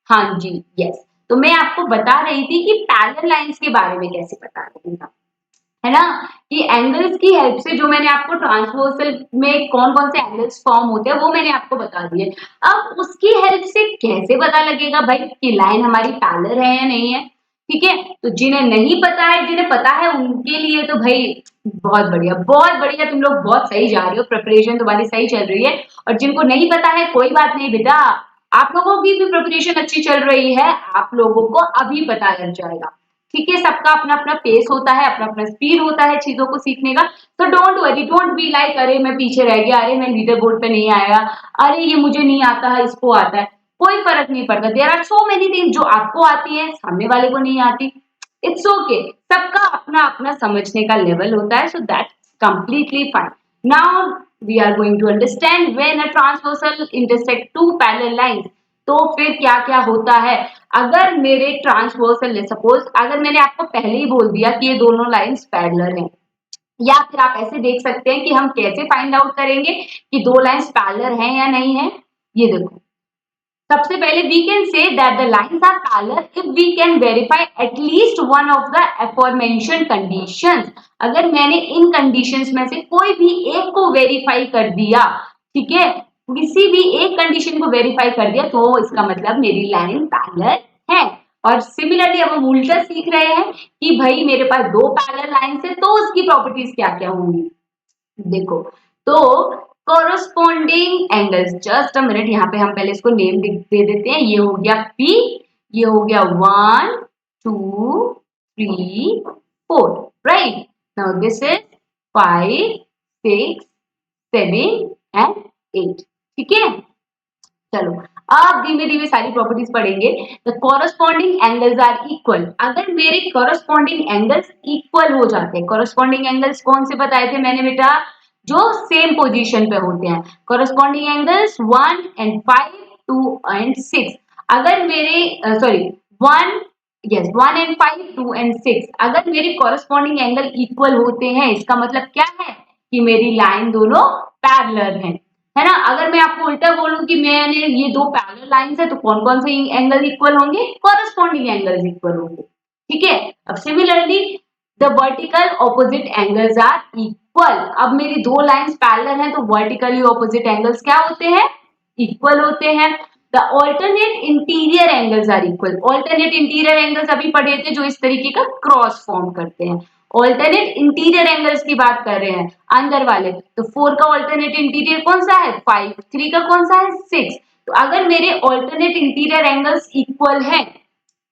हाँ जी यस, तो मैं आपको बता रही थी कि पैरेलल लाइंस के बारे में कैसे पता लगेगा, है ना, कि एंगल्स की हेल्प से, जो मैंने आपको ट्रांसवर्सल में कौन कौन से एंगल्स फॉर्म होते हैं वो मैंने आपको बता दिए। अब उसकी हेल्प से कैसे पता लगेगा भाई कि लाइन हमारी पैरेलल है या नहीं है। ठीक है, तो जिन्हें नहीं पता है, जिन्हें पता है उनके लिए तो भाई बहुत बढ़िया, बहुत बढ़िया, तुम लोग बहुत सही जा रहे हो, प्रिपरेशन तुम्हारी सही चल रही है। और जिनको नहीं पता है कोई बात नहीं बेटा, आप लोगों की भी प्रिपरेशन अच्छी चल रही है, आप लोगों को अभी पता लग जाएगा। ठीक है, सबका अपना अपना पेस होता है, अपना अपना स्पीड होता है चीजों को सीखने का। तो don't worry, don't be like अरे मैं पीछे रह गया, अरे मैं लीडर बोर्ड पे नहीं आया, अरे ये मुझे नहीं आता है, इसको आता है। कोई फर्क नहीं पड़ता। There are so many things जो आपको आती है, सामने वाले को नहीं आती। इट्स ओके, सबका अपना अपना समझने का लेवल होता है, so that's completely fine. Now we are going to understand when a transversal intersect two parallel lines. तो फिर क्या क्या होता है अगर मेरे ट्रांसवर्सल, सपोज अगर मैंने आपको पहले ही बोल दिया कि ये दोनों लाइंस पैरेलल हैं, या फिर आप ऐसे देख सकते हैं कि हम कैसे फाइंड आउट करेंगे कि दो लाइंस पैरेलल हैं या नहीं है। ये देखो, सबसे पहले we can say that the lines are parallel if we can verify at least one of the aforementioned conditions। अगर मैंने इन कंडीशंस में से कोई भी एक को वेरीफाई कर दिया, ठीक है, किसी भी एक कंडीशन को वेरीफाई कर दिया, तो इसका मतलब मेरी लाइन पैरेलल है। और सिमिलरली अब हम उल्टा सीख रहे हैं कि भाई मेरे पास दो पैरेलल लाइंस है, तो उसकी प्रॉपर्टीज क्या क्या होंगी। देखो, तो corresponding angles, just a minute, यहाँ पे हम पहले इसको नेम दे देते हैं। ये हो गया P, ये हो गया 1 2 3 4, right. Now this is 5 6 7 and 8। ठीक है, चलो अब धीमे धीमे सारी प्रॉपर्टीज पढ़ेंगे। The corresponding angles are equal. अगर मेरे कोरोस्पोंडिंग एंगल्स इक्वल हो जाते हैं, कोरोस्पोंडिंग एंगल्स कौन से बताए थे मैंने बेटा, जो सेम पोजीशन पे होते हैं, कोरोस्पोंडिंग एंगल्स 1 and 5 2 एंड 6। अगर मेरे सॉरी 1 यस 1 एंड 5 2 एंड 6 अगर मेरे कॉरेस्पॉन्डिंग एंगल इक्वल होते हैं, इसका मतलब क्या है कि मेरी लाइन दोनों पैरेलल है ना। अगर मैं आपको उल्टा बोलूं कि मैंने ये दो पैरेलल लाइंस है तो कौन कौन से एंगल इक्वल होंगे, कॉरेस्पॉन्डिंग एंगल्स इक्वल होंगे। ठीक है, अब similarly the vertical opposite angles are equal. अब मेरी दो लाइंस पैरेलल हैं तो वर्टिकली ऑपोजिट एंगल्स क्या होते हैं, इक्वल होते हैं। The alternate interior angles are equal. Alternate interior angles अभी पढ़े थे जो इस तरीके का क्रॉस फॉर्म करते हैं। ऑल्टरनेट इंटीरियर एंगल्स की बात कर रहे हैं अंदर वाले, तो 4 का ऑल्टरनेट इंटीरियर कौन सा है 5, 3 का कौन सा है 6। तो अगर मेरे ऑल्टरनेट इंटीरियर एंगल्स इक्वल है,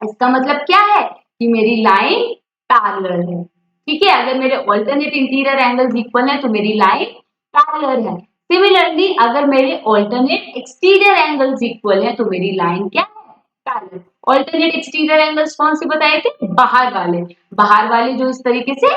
इसका मतलब क्या है कि मेरी लाइन पैरेलल है। ठीक है, अगर मेरे ऑल्टरनेट इंटीरियर एंगल्स इक्वल है तो मेरी लाइन पैरेलल है। सिमिलरली अगर मेरे ऑल्टरनेट एक्सटीरियर एंगल्स इक्वल है तो मेरी लाइन क्या है, पैरेलल। ऑल्टरनेट एक्सटीरियर एंगल्स कौन से बताए थे, बाहर वाले जो इस तरीके से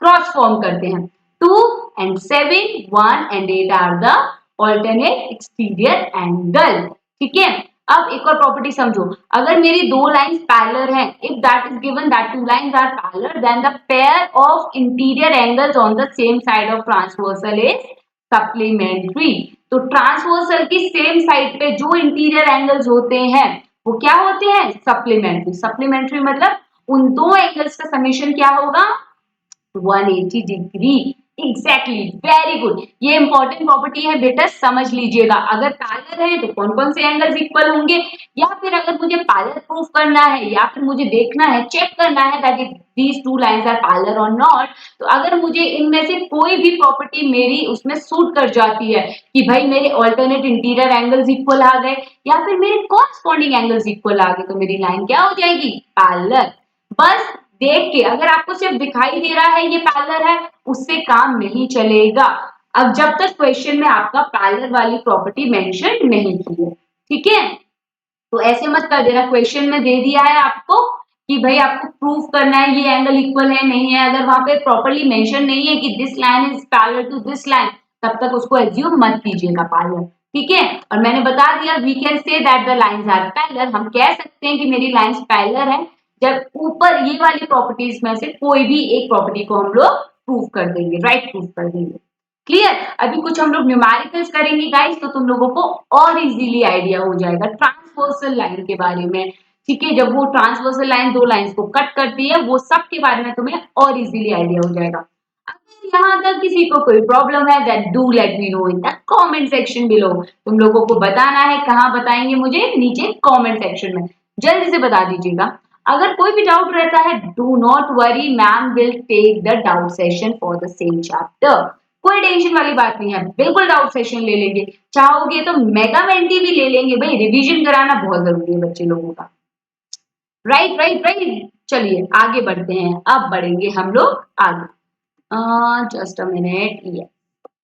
क्रॉस फॉर्म करते हैं। 2 and 7 1 and 8 are the alternate exterior angle. ठीक है, अब एक और प्रॉपर्टी समझो, अगर मेरी दो लाइंस पैरेलल हैं, if that is given that two lines are parallel then the pair of interior angles on the same side of transversal is supplementary. तो ट्रांसवर्सल की सेम साइड पे जो इंटीरियर एंगल्स होते हैं वो क्या होते हैं, सप्लीमेंट्री। सप्लीमेंट्री मतलब उन दो एंगल्स का समेशन क्या होगा, 180 डिग्री। एग्जैक्टली, वेरी गुड, ये इंपॉर्टेंट प्रॉपर्टी है बेटा, समझ लीजिएगा। अगर पैरेलल है तो कौन कौन से एंगल्स इक्वल होंगे, या फिर अगर मुझे पैरेलल प्रूफ करना है या फिर मुझे देखना है, चेक करना है that these two lines are parallel और नॉट, तो अगर मुझे इनमें से कोई भी प्रॉपर्टी मेरी उसमें सूट कर जाती है कि भाई मेरे ऑल्टरनेट इंटीरियर एंगल्स इक्वल आ गए या फिर मेरे कॉरेस्पॉन्डिंग एंगल्स इक्वल आ गए, तो मेरी लाइन क्या हो जाएगी, पैरेलल। बस देख के, अगर आपको सिर्फ दिखाई दे रहा है ये पैरेलल है, उससे काम नहीं चलेगा। अब जब तक क्वेश्चन में आपका पैरेलल वाली प्रॉपर्टी मेंशन नहीं की है, ठीक है, तो ऐसे मत कर देना, क्वेश्चन में दे दिया है आपको कि भाई आपको प्रूफ करना है ये एंगल इक्वल है नहीं है, अगर वहां पे प्रॉपर्ली मेंशन नहीं है कि this line is parallel to this line, तब तक उसको एज्यूम मत कीजिएगा पैरेलल। ठीक है, और मैंने बता दिया we can say that the lines are parallel, हम कह सकते हैं कि मेरी लाइंस पैरेलल है जब ऊपर ये वाली प्रॉपर्टीज में से कोई भी एक प्रॉपर्टी को हम लोग प्रूव कर देंगे, राइट, प्रूव कर देंगे। क्लियर, अभी कुछ हम लोग न्यूमेरिकल्स करेंगे गाइस, तो तुम लोगों को और इजीली आइडिया हो जाएगा ट्रांसवर्सल लाइन के बारे में। ठीक है, जब वो ट्रांसवर्सल लाइन दो लाइंस को कट करती है, वो सब के बारे में तुम्हें और इजीली आइडिया हो जाएगा। अगर यहाँ तक किसी को कोई प्रॉब्लम है then do let me know in the comment section below. तुम लोगों को बताना है, कहाँ बताएंगे मुझे, नीचे कमेंट सेक्शन में जल्दी से बता दीजिएगा। अगर कोई भी डाउट रहता है do not worry, ma'am will take the doubt session for the same chapter. कोई टेंशन वाली बात नहीं है, बिल्कुल डाउट सेशन ले लेंगे, चाहोगे तो मेगा मेंटी भी ले लेंगे, भाई रिवीजन कराना बहुत जरूरी है बच्चे लोगों का। राइट राइट राइट, चलिए आगे बढ़ते हैं, अब बढ़ेंगे हम लोग आगे। Just a minute, yes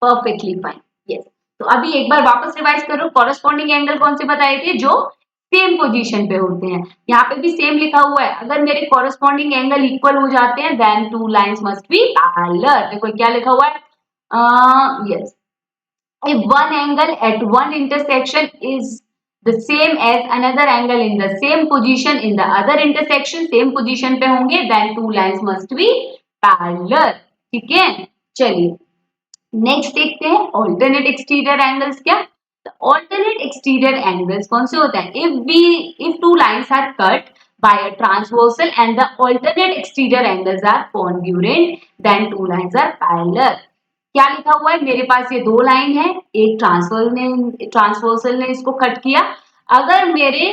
perfectly fine, yes. तो अभी एक बार वापस रिवाइज करो, कॉरेस्पॉन्डिंग एंगल कौन से बताए थे, जो सेम पोजीशन पे होते हैं। यहाँ पे भी सेम लिखा हुआ है, अगर मेरे कॉरेस्पॉन्डिंग एंगल इक्वल हो जाते हैं then two lines must be parallel. देखो क्या लिखा हुआ है, yes, if one angle at one intersection is the same as another angle in the same position in the other intersection, same position पे होंगे, then two lines must be parallel। ठीक है, चलिए नेक्स्ट देखते हैं alternate exterior angles क्या। alternate exterior angles कौन से होते हैं, if two lines are cut by a transversal and the alternate exterior angles are congruent then two lines are parallel। क्या लिखा हुआ है, मेरे पास ये दो लाइन है, एक ट्रांसवर्सल ने इसको कट किया, अगर मेरे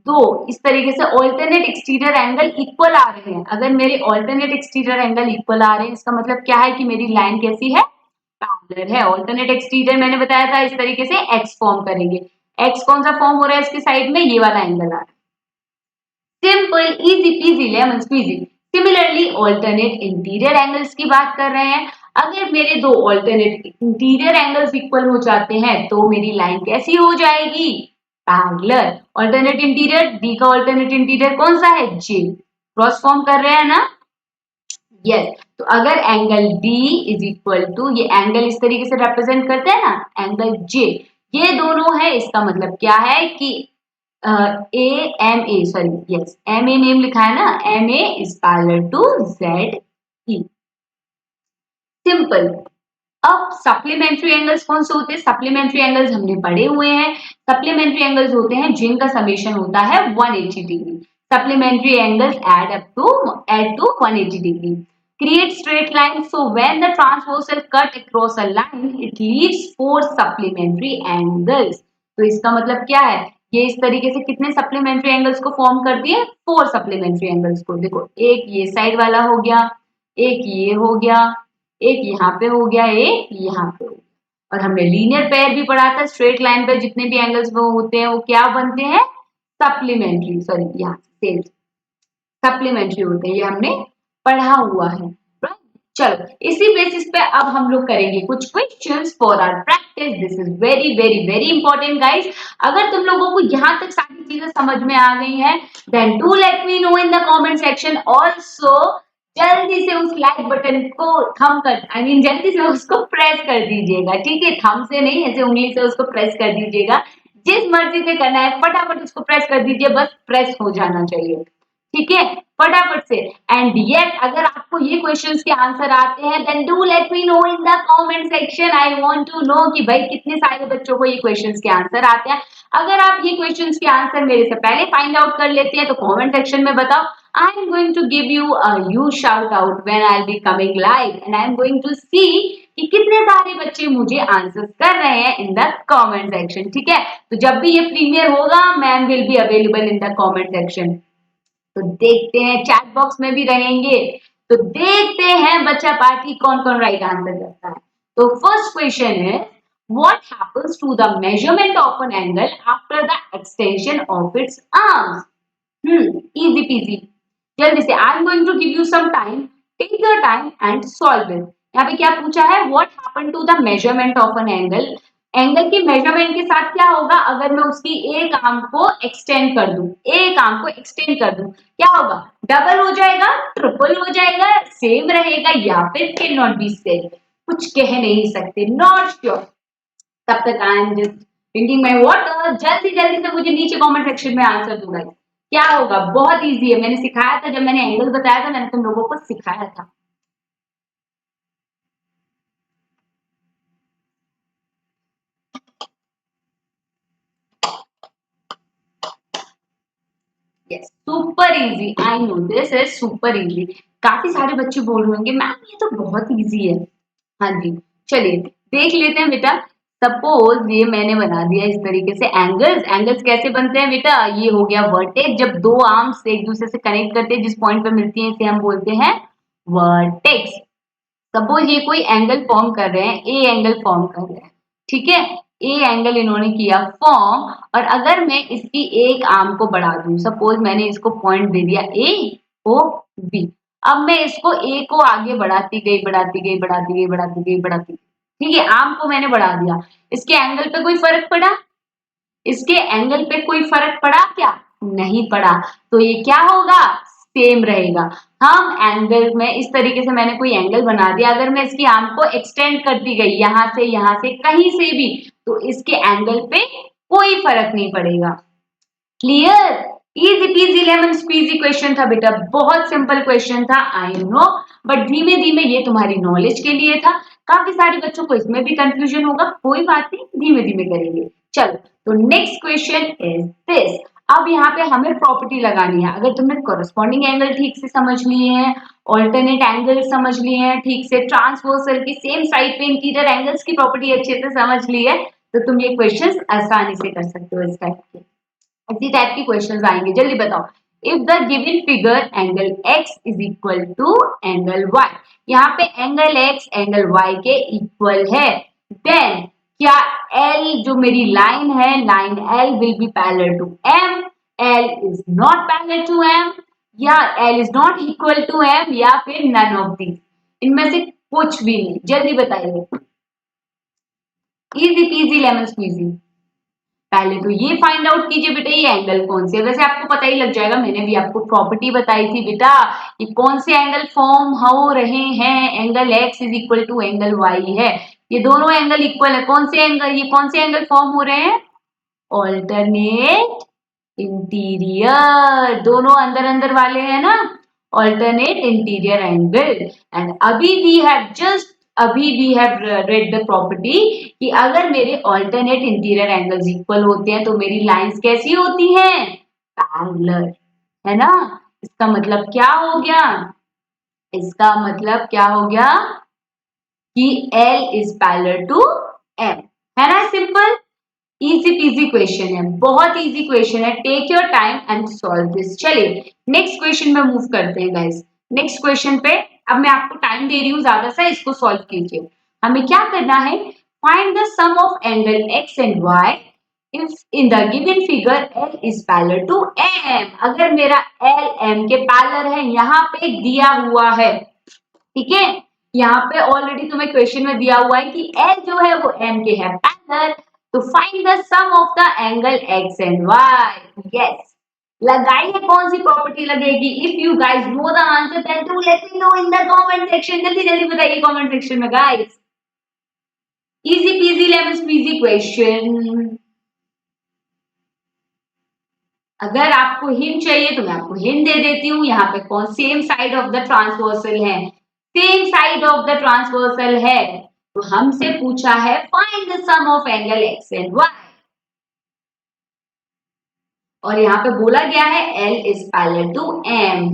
दो इस तरीके से ऑल्टरनेट एक्सटीरियर एंगल इक्वल आ रहे हैं, अगर मेरे ऑल्टरनेट एक्सटीरियर एंगल इक्वल आ रहे हैं, इसका मतलब क्या है कि मेरी लाइन कैसी है, पैरेलल है। ऑल्टरनेट एक्सटीरियर मैंने बताया था इस तरीके से एक्स फॉर्म करेंगे, एक्स कौन सा फॉर्म हो रहा है इसके साइड में, ये वाला एंगल आ रहा है, simple easy peasy lemon squeezy. Similarly alternate interior angles की बात कर रहे हैं, अगर मेरे दो ऑल्टरनेट इंटीरियर एंगल्स इक्वल हो जाते हैं तो मेरी लाइन कैसी हो जाएगी, पैरेलल। ऑल्टरनेट इंटीरियर, डी का ऑल्टरनेट इंटीरियर कौन सा है, जे, क्रॉस फॉर्म कर रहे हैं ना, यस। तो अगर angle D is equal to, ये एंगल इस तरीके से रिप्रेजेंट करते हैं ना, एंगल जे, ये दोनों है, इसका मतलब क्या है कि A M A sorry yes M A name लिखा है ना, M A is parallel to Z E, simple. अब सप्लीमेंट्री एंगल्स कौन से होते हैं? सप्लीमेंट्री एंगल्स हमने पढ़े हुए हैं। सप्लीमेंट्री एंगल्स होते हैं जिनका समेशन होता है 180 degree. Supplementary angles add to 180 degree. Create straight lines. So when the transversal cut across a line, it leaves 4 supplementary angles. तो इसका मतलब क्या है? ये इस तरीके से कितने सप्लीमेंट्री एंगल्स को फॉर्म करती है? 4 सप्लीमेंट्री एंगल्स को। देखो, एक ये साइड वाला हो गया, एक ये हो गया, एक यहाँ पे हो गया, एक यहाँ पे हो गया। और हमने लीनियर पेयर भी पढ़ा था, स्ट्रेट लाइन पे जितने भी एंगल्स वो होते हैं वो क्या बनते हैं? सप्लीमेंट्री, सॉरी यहाँ सेम सप्लीमेंट्री होते हैं, ये हमने पढ़ा हुआ है। right? चलो, इसी बेसिस पे अब हम लोग करेंगे कुछ questions for our practice. This is very very very important guys. अगर तुम लोगों को यहाँ तक सारी चीजें समझ में आ गई हैं, then do let me know in the comment section. Also जल्दी से उस लाइक बटन को थम कर जल्दी से उसको प्रेस कर दीजिएगा, ठीक है? थम से नहीं, ऐसे उंगली से उसको प्रेस कर दीजिएगा। जिस मर्जी से करना है फटाफट उसको प्रेस कर दीजिए, बस प्रेस हो जाना चाहिए, ठीक है? फटाफट से। एंड यस, अगर आपको ये क्वेश्चंस के आंसर आते हैं then do let me know in the comment section. I want to know कि भाई कितने सारे बच्चों को ये क्वेश्चंस के आंसर आते हैं। अगर आप ये क्वेश्चंस के आंसर मेरे से पहले फाइंड आउट कर लेते हैं तो कमेंट सेक्शन में बताओ। I am going to give you a huge shout out when I will be coming live and I am going to see कि कितने सारे बच्चे मुझे आंसर कर रहे हैं इन द कमेंट सेक्शन, ठीक है? तो जब भी ये प्रीमियर होगा, ma'am will be available in the comment section. तो देखते हैं, चैट बॉक्स में भी रहेंगे। तो देखते हैं बच्चा पार्टी कौन कौन राइट आंसर करता है। तो फर्स्ट क्वेश्चन है, what happens to the measurement of an angle after the extension of its arms? Easy peasy। जल्दी से, I am going to give you some time, take your time and solve it. यहाँ पे क्या पूछा है? What happen to the measurement of an angle? Angle की measurement के साथ क्या होगा अगर मैं उसकी एक आर्म को एक्सटेंड कर दूं, एक आर्म को एक्सटेंड कर दूं, क्या होगा? डबल हो जाएगा, ट्रिपल हो जाएगा, सेम रहेगा, या फिर कैन नॉट बी सेम? कुछ कह नहीं सकते, नॉट श्योर। तब तक I am just drinking my water. जल्दी जल्दी से मुझे नीचे कमेंट सेक्शन में आंसर दो गाइस। क्या होगा? बहुत इजी है, मैंने सिखाया था, जब मैंने एंगल बताया था मैंने तुम लोगों को सिखाया था। Yes, super easy. I know this is super easy. काफी सारे बच्चे बोल रहे होंगे मैम ये तो बहुत इजी है। हाँ जी, चलिए देख लेते हैं बेटा। सपोज ये मैंने बना दिया इस तरीके से एंगल्स। एंगल्स कैसे बनते हैं बेटा? ये हो गया वर्टेक्स, जब दो आर्म्स एक दूसरे से कनेक्ट करते हैं जिस पॉइंट पे मिलती है इसे हम बोलते हैं वर्टेक्स। सपोज ये कोई एंगल फॉर्म कर रहे हैं, ए एंगल फॉर्म कर रहे हैं, ठीक है? ए एंगल इन्होंने किया फॉर्म, और अगर मैं इसकी एक आर्म को बढ़ा दूं, सपोज मैंने इसको पॉइंट दे दिया ए ओ बी, अब मैं इसको ए को आगे बढ़ाती गई बढ़ाती गई बढ़ाती गई बढ़ाती गई बढ़ाती गई, ठीक है? आर्म को मैंने बढ़ा दिया, इसके एंगल पे कोई फर्क पड़ा? इसके एंगल पे कोई फर्क पड़ा क्या? नहीं पड़ा। तो ये क्या होगा? सेम रहेगा। हम एंगल में इस तरीके से मैंने कोई एंगल बना दिया, अगर मैं इसकी आर्म को एक्सटेंड करती गई यहाँ से कहीं से भी, तो इसके एंगल पे कोई फर्क नहीं पड़ेगा। Clear? Easy peasy lemon squeezy question था बेटा, बहुत सिंपल क्वेश्चन था, आई नो, बट धीमे धीमे ये तुम्हारी नॉलेज के लिए था। काफी सारे बच्चों को इसमें भी कंफ्यूजन होगा, कोई बात नहीं, धीमे धीमे करेंगे। चलो, तो नेक्स्ट क्वेश्चन इज दिस। अब यहाँ पे हमें प्रॉपर्टी लगानी है। अगर तुमने कोरस्पॉन्डिंग एंगल ठीक से समझ लिए हैं, ऑल्टरनेट एंगल समझ लिए हैं ठीक से, ट्रांसवर्सल की सेम साइड पे इंटीरियर एंगल्स की प्रॉपर्टी अच्छे से समझ ली है, तो तुम ये क्वेश्चन आसानी से कर सकते हो। इस टाइप के इसी टाइप की क्वेश्चंस आएंगे, जल्दी बताओ। If the given figure angle x is equal to angle y, यहाँ पे एंगल x एंगल y के इक्वल है, देन क्या L जो मेरी लाइन है, line L will be parallel to M, L is not parallel to M, या L is not equal to M, या फिर नन ऑफ दीज? इनमें से कुछ भी नहीं, जल्दी बताइए। Easy peasy lemon squeezy. पहले तो ये फाइंड आउट कीजिए बेटा ये एंगल कौन से है। वैसे आपको पता ही लग जाएगा, मैंने भी आपको प्रॉपर्टी बताई थी बेटा कि कौन से एंगल फॉर्म हो रहे हैं। Angle x is equal to angle y है, ये दोनों एंगल इक्वल है। कौन से एंगल, ये कौन से एंगल फॉर्म हो रहे हैं? ऑल्टरनेट इंटीरियर, दोनों अंदर अंदर वाले हैं ना, ऑल्टरनेट इंटीरियर एंगल। एंड अभी we have read the property कि अगर मेरे ऑल्टरनेट इंटीरियर एंगल्स इक्वल होते हैं तो मेरी लाइंस कैसी होती हैं, पैरेलल, है ना। इसका मतलब क्या हो गया, इसका मतलब क्या हो गया कि L is parallel to M, है ना। सिंपल, इजी पीजी क्वेश्चन है, बहुत इजी क्वेश्चन है। Take your time and solve this. चलिए नेक्स्ट क्वेश्चन में मूव करते हैं गाइस। नेक्स्ट क्वेश्चन पे अब मैं आपको टाइम दे रही हूँ ज्यादा सा, इसको सॉल्व कीजिए। हमें क्या करना है, find the sum of angle x and y if in the given figure L is parallel to M। अगर मेरा L M के पैरेलल है, यहाँ पे दिया हुआ है, ठीक है। यहाँ पे ऑलरेडी तुम्हें क्वेश्चन में दिया हुआ है कि L जो है वो M के है पैरेलल, तो find the sum of the angle x and y। Yes, लगाइए कौन सी प्रॉपर्टी लगेगी। If you guys know the answer then do let me know in the comment section. जल्दी जल्दी बताइए कमेंट सेक्शन में guys. Easy peasy lemon squeezy question. अगर आपको हिंट चाहिए तो मैं आपको हिंट दे देती हूँ। यहाँ पे कौन same side of the transversal है, same side of the transversal है, तो हमसे पूछा है find the sum of angle x and y. और यहाँ पे बोला गया है L is parallel to M।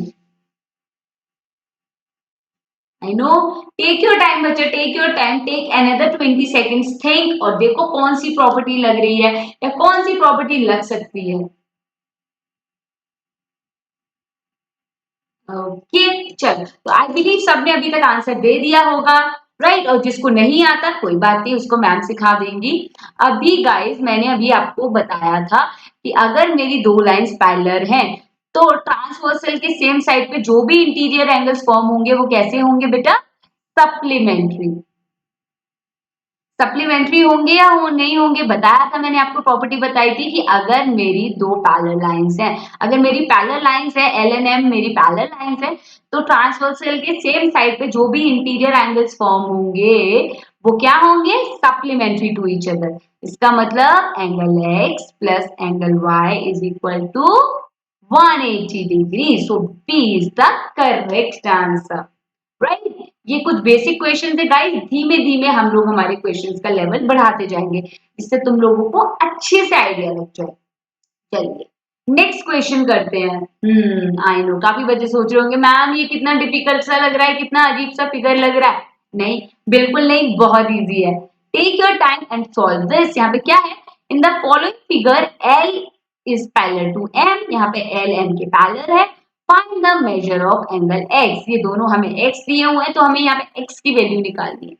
I know, take your time बच्चे, take your time, take another 20 seconds, think और देखो कौन सी प्रॉपर्टी लग रही है या कौन सी प्रॉपर्टी लग सकती है। ओके चल, तो आई बिलीव सबने अभी तक आंसर दे दिया होगा, राइट। और जिसको नहीं आता कोई बात नहीं, उसको मैम सिखा देंगी। अभी गाइस मैंने अभी आपको बताया था कि अगर मेरी दो लाइंस पैरेलल हैं तो ट्रांसवर्सल के सेम साइड पे जो भी इंटीरियर एंगल्स फॉर्म होंगे वो कैसे होंगे बेटा, सप्लीमेंट्री। सप्लीमेंट्री होंगे या नहीं होंगे, बताया था मैंने आपको, प्रॉपर्टी बताई थी कि अगर मेरी दो पैरेलल लाइंस हैं, अगर मेरी पैरेलल लाइंस है L एंड M मेरी पैरेलल लाइंस है, तो ट्रांसवर्सल के सेम साइड पे जो भी इंटीरियर एंगल्स फॉर्म होंगे वो क्या होंगे, सप्लीमेंट्री टू ईच अदर। इसका मतलब angle x plus angle y is equal to 180 degree. So B is the correct answer, right. ये कुछ बेसिक क्वेश्चन है गाइस, धीमे धीमे हम लोग हमारे क्वेश्चंस का लेवल बढ़ाते जाएंगे, जिससे तुम लोगों को अच्छे से आइडिया लग जाए। चलिए नेक्स्ट क्वेश्चन करते हैं। आई नो, काफी बच्चे सोच रहे होंगे मैम ये कितना डिफिकल्ट सा लग रहा है, कितना अजीब सा फिगर लग रहा है। नहीं, बिल्कुल नहीं, बहुत इजी है। Take your time and solve this. यहाँ पे क्या है, in the following figure L is parallel to M, यहाँ पे L M के पैरेलल है। Find the measure of angle x, ये दोनों हमें x दिए हुए हैं तो हमें यहाँ पे x की वैल्यू निकालनी है।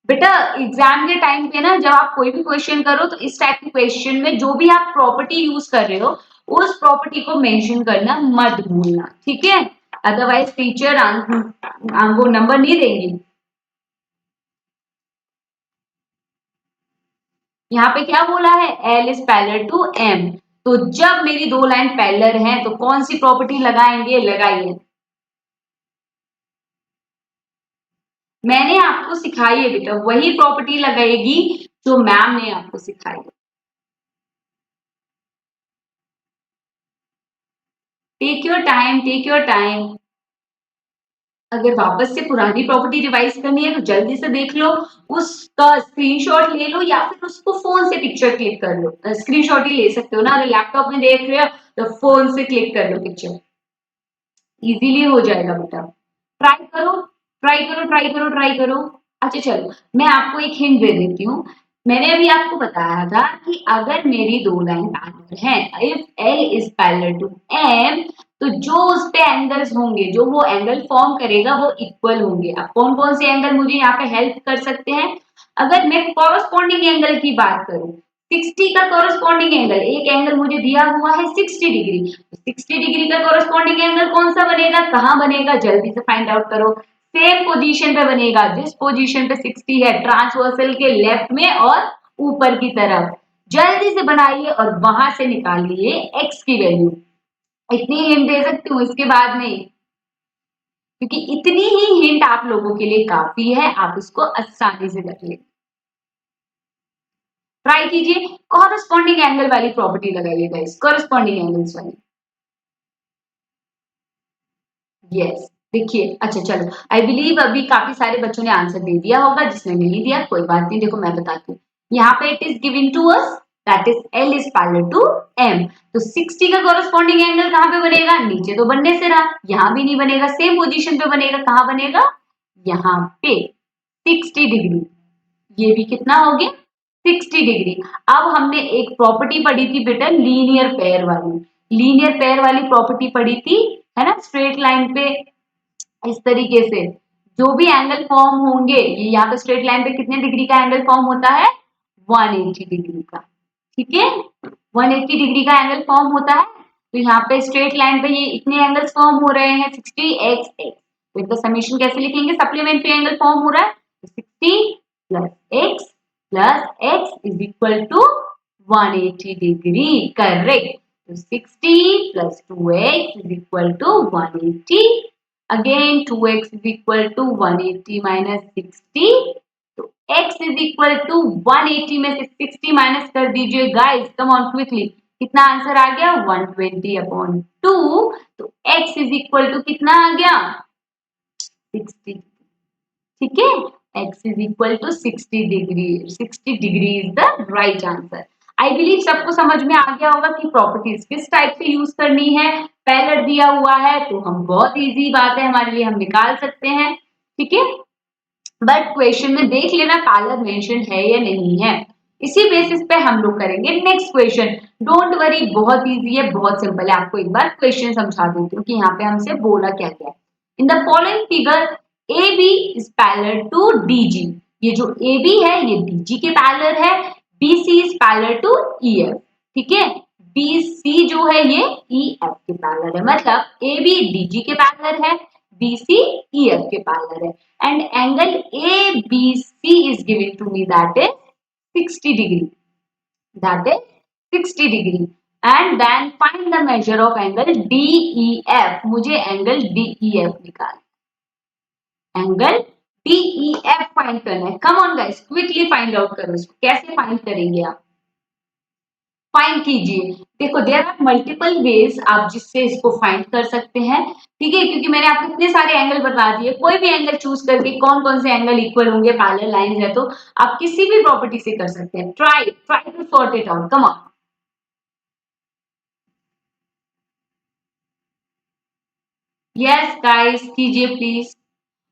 बेटा एग्जाम के टाइम पे ना जब आप कोई भी क्वेश्चन करो तो इस टाइप के क्वेश्चन में जो भी आप प्रॉपर्टी यूज कर रहे हो उस प्रॉपर्टी को मेंशन करना मत भूलना, ठीक है। अदरवाइज टीचर वो नंबर नहीं देंगी। यहाँ पे क्या बोला है, L is parallel to M, तो जब मेरी दो लाइन पैरेलल हैं तो कौन सी प्रॉपर्टी लगाएंगे, लगाइए। मैंने आपको सिखाई है बेटा, वही प्रॉपर्टी लगेगी जो मैम ने आपको सिखाई है। Take your time, take your time. अगर वापस से पुरानी प्रॉपर्टी रिवाइज करनी है तो जल्दी से देख लो, उसका स्क्रीनशॉट ले लो या फिर उसको फोन से पिक्चर क्लिक कर लो। स्क्रीनशॉट ही ले सकते हो ना, अगर लैपटॉप में देख रहे हो तो फोन से क्लिक कर लो पिक्चर, इजीली हो जाएगा बेटा। ट्राई करो, ट्राई करो, ट्राई करो, ट्राई करो। अच्छा चलो मैं आपको एक हिंट दे देती हूँ। मैंने अभी आपको बताया था कि अगर मेरी दो लाइन पैरेलल हैं, if L is parallel to M, तो जो उस पे एंगल्स होंगे, जो वो एंगल फॉर्म करेगा वो इक्वल होंगे। अब कौन कौन से एंगल मुझे यहाँ पे हेल्प कर सकते हैं, अगर मैं कॉरस्पॉन्डिंग एंगल की बात करूं, 60 का कॉरस्पॉन्डिंग एंगल, एक एंगल मुझे दिया हुआ है 60 डिग्री, 60 डिग्री का कॉरस्पॉन्डिंग एंगल कौन सा बनेगा, कहाँ बनेगा, जल्दी से फाइंड आउट करो। सेम पोजीशन पे बनेगा, जिस पोजीशन पे 60 है, ट्रांसवर्सल के लेफ्ट में और ऊपर की तरफ। जल्दी से बनाइए और वहां से निकालिए x की वैल्यू। इतनी हिंट दे सकती हूँ, इसके बाद नहीं, क्योंकि इतनी ही हिंट आप लोगों के लिए काफी है, आप इसको आसानी से कर लेंगे। ट्राई कीजिए, कॉरस्पॉन्डिंग एंगल वाली प्रॉपर्टी लगाइएगा, इस कॉरस्पॉन्डिंग एंगल्स वाली। यस, देखिए, अच्छा चलो, आई बिलीव अभी काफी सारे बच्चों ने आंसर दे दिया होगा, जिसने नहीं दिया कोई बात नहीं, देखो मैं बताती हूँ। यहाँ पे it is given to us that is L is parallel to M, तो 60 का कॉरस्पॉन्डिंग एंगल कहाँ पे बनेगा, नीचे तो बनने से रहा, यहाँ भी नहीं बनेगा, सेम पोजीशन पे बनेगा, कहाँ बनेगा, यहाँ पे 60 डिग्री, ये भी कितना हो गया 60 डिग्री। अब हमने एक प्रॉपर्टी पढ़ी थी बेटा लीनियर पेयर वाली, लीनियर पेयर वाली प्रॉपर्टी पढ़ी थी, है ना, स्ट्रेट लाइन पे इस तरीके से जो भी एंगल फॉर्म होंगे, ये यहाँ पे स्ट्रेट लाइन पे कितने डिग्री का एंगल फॉर्म होता है, 180 डिग्री का, ठीक है, 180 डिग्री का एंगल फॉर्म होता है। तो यहाँ पे स्ट्रेट लाइन पे ये इतने एंगल्स फॉर्म हो रहे हैं 60 x x, तो इसका समेशन कैसे लिखेंगे, सप्लीमेंट्री एंगल फॉर्म हो रहा है, तो 60 plus x is equal to 180 degree, correct, तो 60 plus 2x is equal to 180, again 2x is equal to 180 minus 60, तो x is equal to 180 में से 60 माइनस कर दीजिए गाइस, कम ऑन क्विकली, कितना आंसर आ गया 120/2, तो x is equal to कितना आ गया 60, ठीक है, x is equal to 60 degree, 60 degree is the right answer. I believe सबको समझ में आ गया होगा कि प्रॉपर्टीज किस टाइप से यूज करनी है, पैरेलल दिया हुआ है तो हम बहुत इजी बात है हमारे लिए, हम निकाल सकते हैं, ठीक है, बट क्वेश्चन में देख लेना पैरेलल मेंशन है या नहीं है, इसी बेसिस पे हम लोग करेंगे नेक्स्ट क्वेश्चन। डोंट वरी, बहुत इजी है, बहुत सिंपल है, आपको एक बार क्वेश्चन समझा देती हूँ कि यहाँ पे हमसे बोला क्या गया। In the following figure AB is parallel to DG, ये जो AB है ये DG के पैरेलल है, BC is parallel to EF, ठीक है, BC जो है ये EF के पैरेलल है, मतलब AB DG के पैरेलल है, BC EF के पैरेलल है, and angle ABC is given to me, that is 60 degree, that is 60 degree, and then find the measure of angle DEF, मुझे एंगल DEF निकालना, angle DEF find करना है, come on guys quickly find out करो इसको, कैसे find करेंगे आप, find कीजिए, देखो देयर आर मल्टीपल वेज आप जिससे इसको फाइंड कर सकते हैं, ठीक है, क्योंकि मैंने आपको इतने सारे एंगल बता दिए, कोई भी एंगल चूज करके कौन कौन से एंगल इक्वल होंगे, पैरेलल लाइंस है तो आप किसी भी प्रॉपर्टी से कर सकते हैं, try try to sort it out, come on, yes guys कीजिए प्लीज,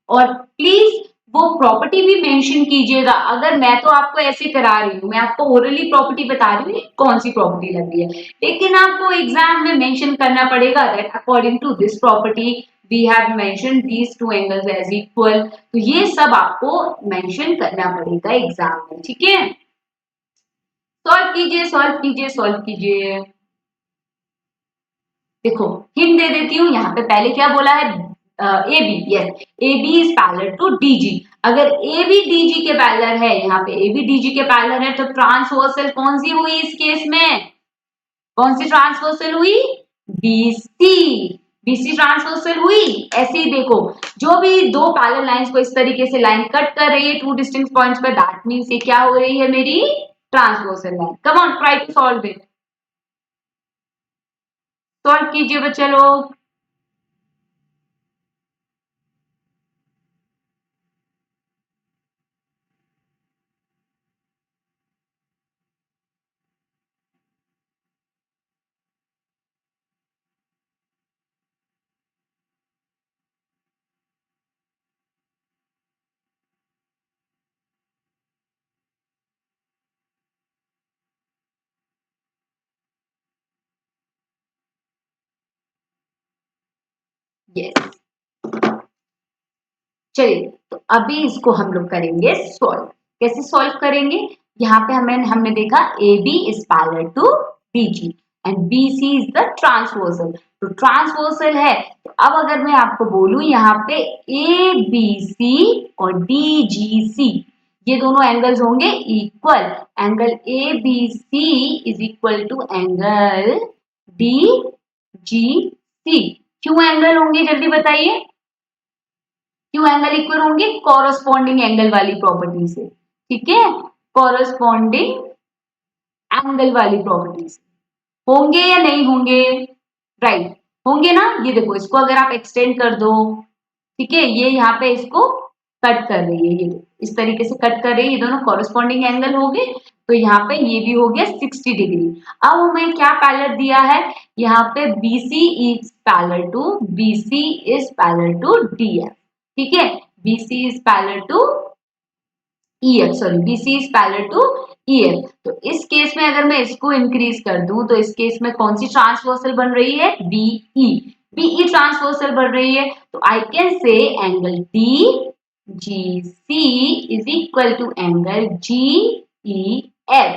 और प्लीज वो प्रॉपर्टी भी मेंशन कीजिएगा, अगर मैं तो आपको ऐसे करा रही हूँ, मैं आपको ओरली प्रॉपर्टी बता रही हूँ कौन सी प्रॉपर्टी लग रही है, लेकिन आपको एग्जाम में मेंशन करना पड़ेगा that according to this property we have mention these two angles as equal, तो ये सब आपको मेंशन करना पड़ेगा एग्जाम में, ठीक है, सॉल्व कीजिए सॉल्व कीजिए सॉल्व कीजिए, देखो हिंट दे देती हूँ, यहाँ पे पहले क्या बोला है, A B, yes A B is parallel to D G, अगर ए बी डी जी के पैरेलल है, यहाँ पे ए बी डी जी के पैरेलल है, तो ट्रांसवर्सल कौन सी हुई इस केस में, कौन सी ट्रांसवर्सल हुई, बीसी, बीसी ट्रांसवर्सल हुई, ऐसे ही देखो जो भी दो पैरेलल लाइंस को इस तरीके से लाइन कट कर रही है टू डिस्टिंक्ट पॉइंट्स पे, दैट मींस ये क्या हो रही है मेरी transversal line, come on try to solve it, solve कीजिए बच्चे लोग, यस, चलिए तो अभी इसको हम लोग करेंगे सॉल्व, कैसे सॉल्व करेंगे, यहाँ पे हमने देखा A B is parallel to B G and B C is the transversal, तो ट्रांसवर्सल है, तो अब अगर मैं आपको बोलूं यहाँ पे ए बी सी और डी जी सी, ये दोनों एंगल्स होंगे equal, angle A B C is equal to angle D G C, क्यों एंगल होंगे जल्दी बताइए, क्यों एंगल इक्वल होंगे, कॉरस्पॉन्डिंग एंगल वाली प्रॉपर्टी से, ठीक है, कॉरस्पॉन्डिंग एंगल वाली प्रॉपर्टीज होंगे या नहीं होंगे? राइट, होंगे ना। ये देखो, इसको अगर आप एक्सटेंड कर दो, ठीक है, ये यहाँ पे इसको कट कर रही है, ये इस तरीके से कट कर रही है, ये दोनों कॉरेस्पॉन्डिंग एंगल हो गए। तो यहाँ पे ये भी हो गया 60 डिग्री। अब हमें क्या पैरेलल दिया है, यहाँ पे BC is parallel to DF, ठीक है, BC is parallel to EF, sorry, BC is parallel to EF। तो इस केस में अगर मैं इसको इंक्रीज कर दूं तो इस केस में कौन सी ट्रांसवर्सल बन रही है, BE ट्रांसवर्सल बन रही है। तो I can say angle DGC is equal to angle GEF।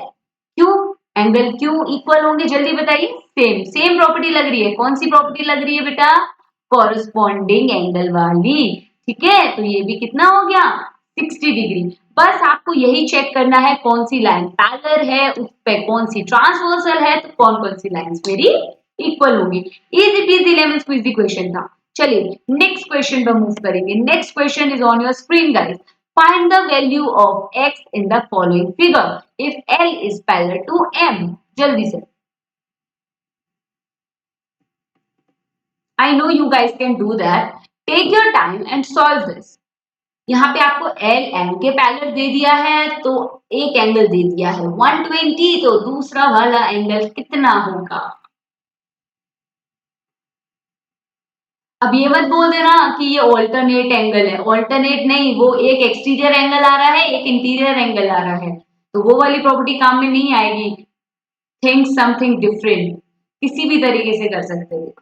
क्यों एंगल क्यों इक्वल होंगे, जल्दी बताइए। सेम प्रॉपर्टी लग रही है। कौन सी प्रॉपर्टी लग रही है बेटा, कॉरेस्पॉन्डिंग एंगल वाली, ठीक है। तो ये भी कितना हो गया, 60 डिग्री। बस आपको यही चेक करना है कौन सी लाइन पैरेलल है, उस पे कौन सी ट्रांसवर्सल है, तो कौन कौन सी लाइंस मेरी इक्वल होगी। Easy peasy lemon squeezy question था। चलिए नेक्स्ट क्वेश्चन पर मूव करेंगे। Next question is on your screen guys. Find the value of x in the following figure if L is parallel to M। जल्दी से। I know you guys can do that. Take your time and solve this। यहाँ पे आपको L M के parallel दे दिया है, तो एक एंगल दे दिया है 120, तो दूसरा वाला एंगल कितना होगा। अब ये मत बोल देना कि ये ऑल्टरनेट एंगल है, ऑल्टरनेट नहीं, वो एक एक्सटीरियर एंगल आ रहा है, एक इंटीरियर एंगल आ रहा है, तो वो वाली प्रॉपर्टी काम में नहीं आएगी। थिंक समथिंग डिफरेंट, किसी भी तरीके से कर सकते हो।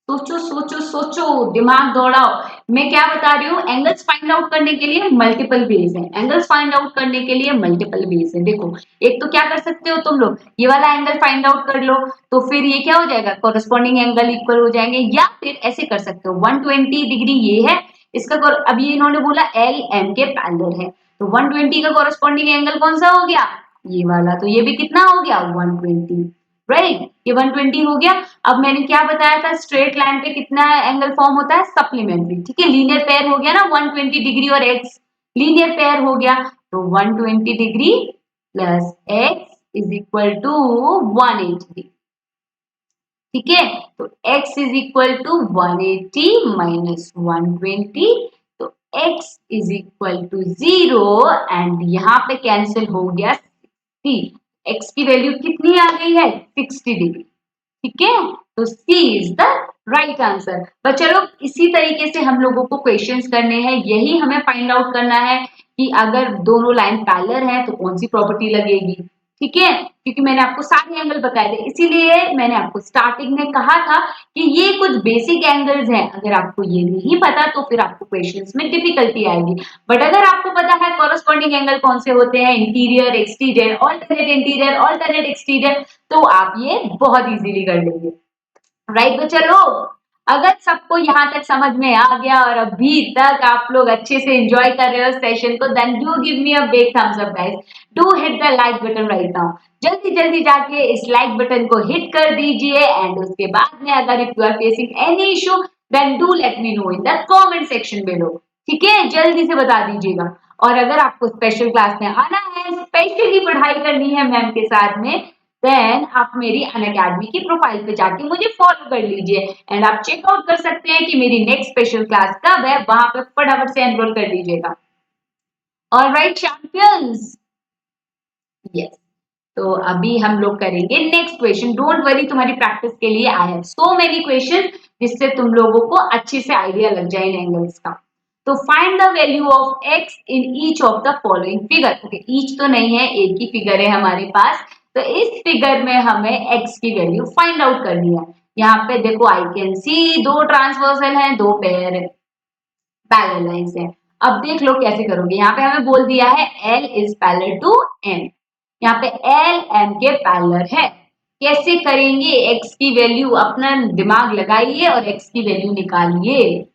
सोचो सोचो सोचो, दिमाग दौड़ाओ। मैं क्या बता रही हूँ, एंगल्स फाइंड आउट करने के लिए मल्टीपल वेज हैं, एंगल्स फाइंड आउट करने के लिए मल्टीपल वेज हैं। देखो, एक तो क्या कर सकते हो तुम लोग, ये वाला एंगल फाइंड आउट कर लो, तो फिर ये क्या हो जाएगा, कॉरेस्पॉन्डिंग एंगल इक्वल हो जाएंगे। या फिर ऐसे कर सकते हो, 120 डिग्री ये है इसका, अब ये इन्होंने बोला एल एम के पैरेलल है, तो 120 का कॉरेस्पॉन्डिंग एंगल कौन सा हो गया, ये वाला, तो ये भी कितना हो गया 120, राइट, ये 120 हो गया। अब मैंने क्या बताया था, स्ट्रेट लाइन पे कितना एंगल फॉर्म होता है, सप्लीमेंट्री, ठीक है, लीनियर पेयर हो गया ना, 120 डिग्री और x लीनियर पेयर हो गया, तो 120 degree plus x is equal to 180, ठीक है। तो x is equal to 180 minus 120, तो x is equal to 0 and यहाँ पे कैंसिल हो गया 60। x की वैल्यू कितनी आ गई है, 60 डिग्री, ठीक है। तो C is the right answer. But चलो इसी तरीके से हम लोगों को क्वेश्चंस करने हैं, यही हमें फाइंड आउट करना है कि अगर दोनों लाइन पैरेलल है तो कौन सी प्रॉपर्टी लगेगी, ठीक है। क्योंकि मैंने आपको सारे एंगल बताए थे, इसीलिए मैंने आपको स्टार्टिंग में कहा था कि ये कुछ बेसिक एंगल्स हैं, अगर आपको ये नहीं पता तो फिर आपको क्वेश्चंस में डिफिकल्टी आएगी। बट अगर आपको पता है कॉरेस्पॉन्डिंग एंगल कौन से होते हैं, interior exterior, alternate interior, alternate exterior, तो आप ये बहुत इजीली कर लेंगे, राइट। तो चलो, अगर सबको यहाँ तक समझ में आ गया और अभी तक आप लोग अच्छे से एंजॉय कर रहे हो सेशन को, then do give me a big thumbs up guys, do hit the like button right now. जल्दी जल्दी जाके इस लाइक बटन को हिट कर दीजिए, एंड उसके बाद में अगर if you are facing any issue then do let me know in the comment section below, ठीक है, जल्दी से बता दीजिएगा। और अगर आपको स्पेशल क्लास में आना है, स्पेशली पढ़ाई करनी है मैम के साथ में, देन आप मेरी अनअकैडमी की प्रोफाइल पे जाके मुझे फॉलो कर लीजिए, एंड आप चेकआउट कर सकते हैं कि मेरी नेक्स्ट स्पेशल क्लास कब है, वहां पे फटाफट से एनरोल कर लीजिएगा। Alright champions, yes. तो अभी हम लोग करेंगे नेक्स्ट क्वेश्चन। डोंट वरी, तुम्हारी प्रैक्टिस के लिए I have so many question जिससे तुम लोगों को अच्छे से आइडिया लग जाए इन एंगल्स का। तो find the value of x in each of the following figure. Okay, each तो नहीं है, एक ही फिगर है हमारे पास, तो इस फिगर में हमें x की वैल्यू फाइंड आउट करनी है। यहाँ पे देखो, आई कैन सी दो ट्रांसवर्सल हैं, दो पेयर पैरेलल लाइंस हैं। अब देख लो कैसे करोगे। यहाँ पे हमें बोल दिया है L is parallel to M, यहाँ पे L M के पैरेलल है। कैसे करेंगे, x की वैल्यू, अपना दिमाग लगाइए और x की वैल्यू निकालिए।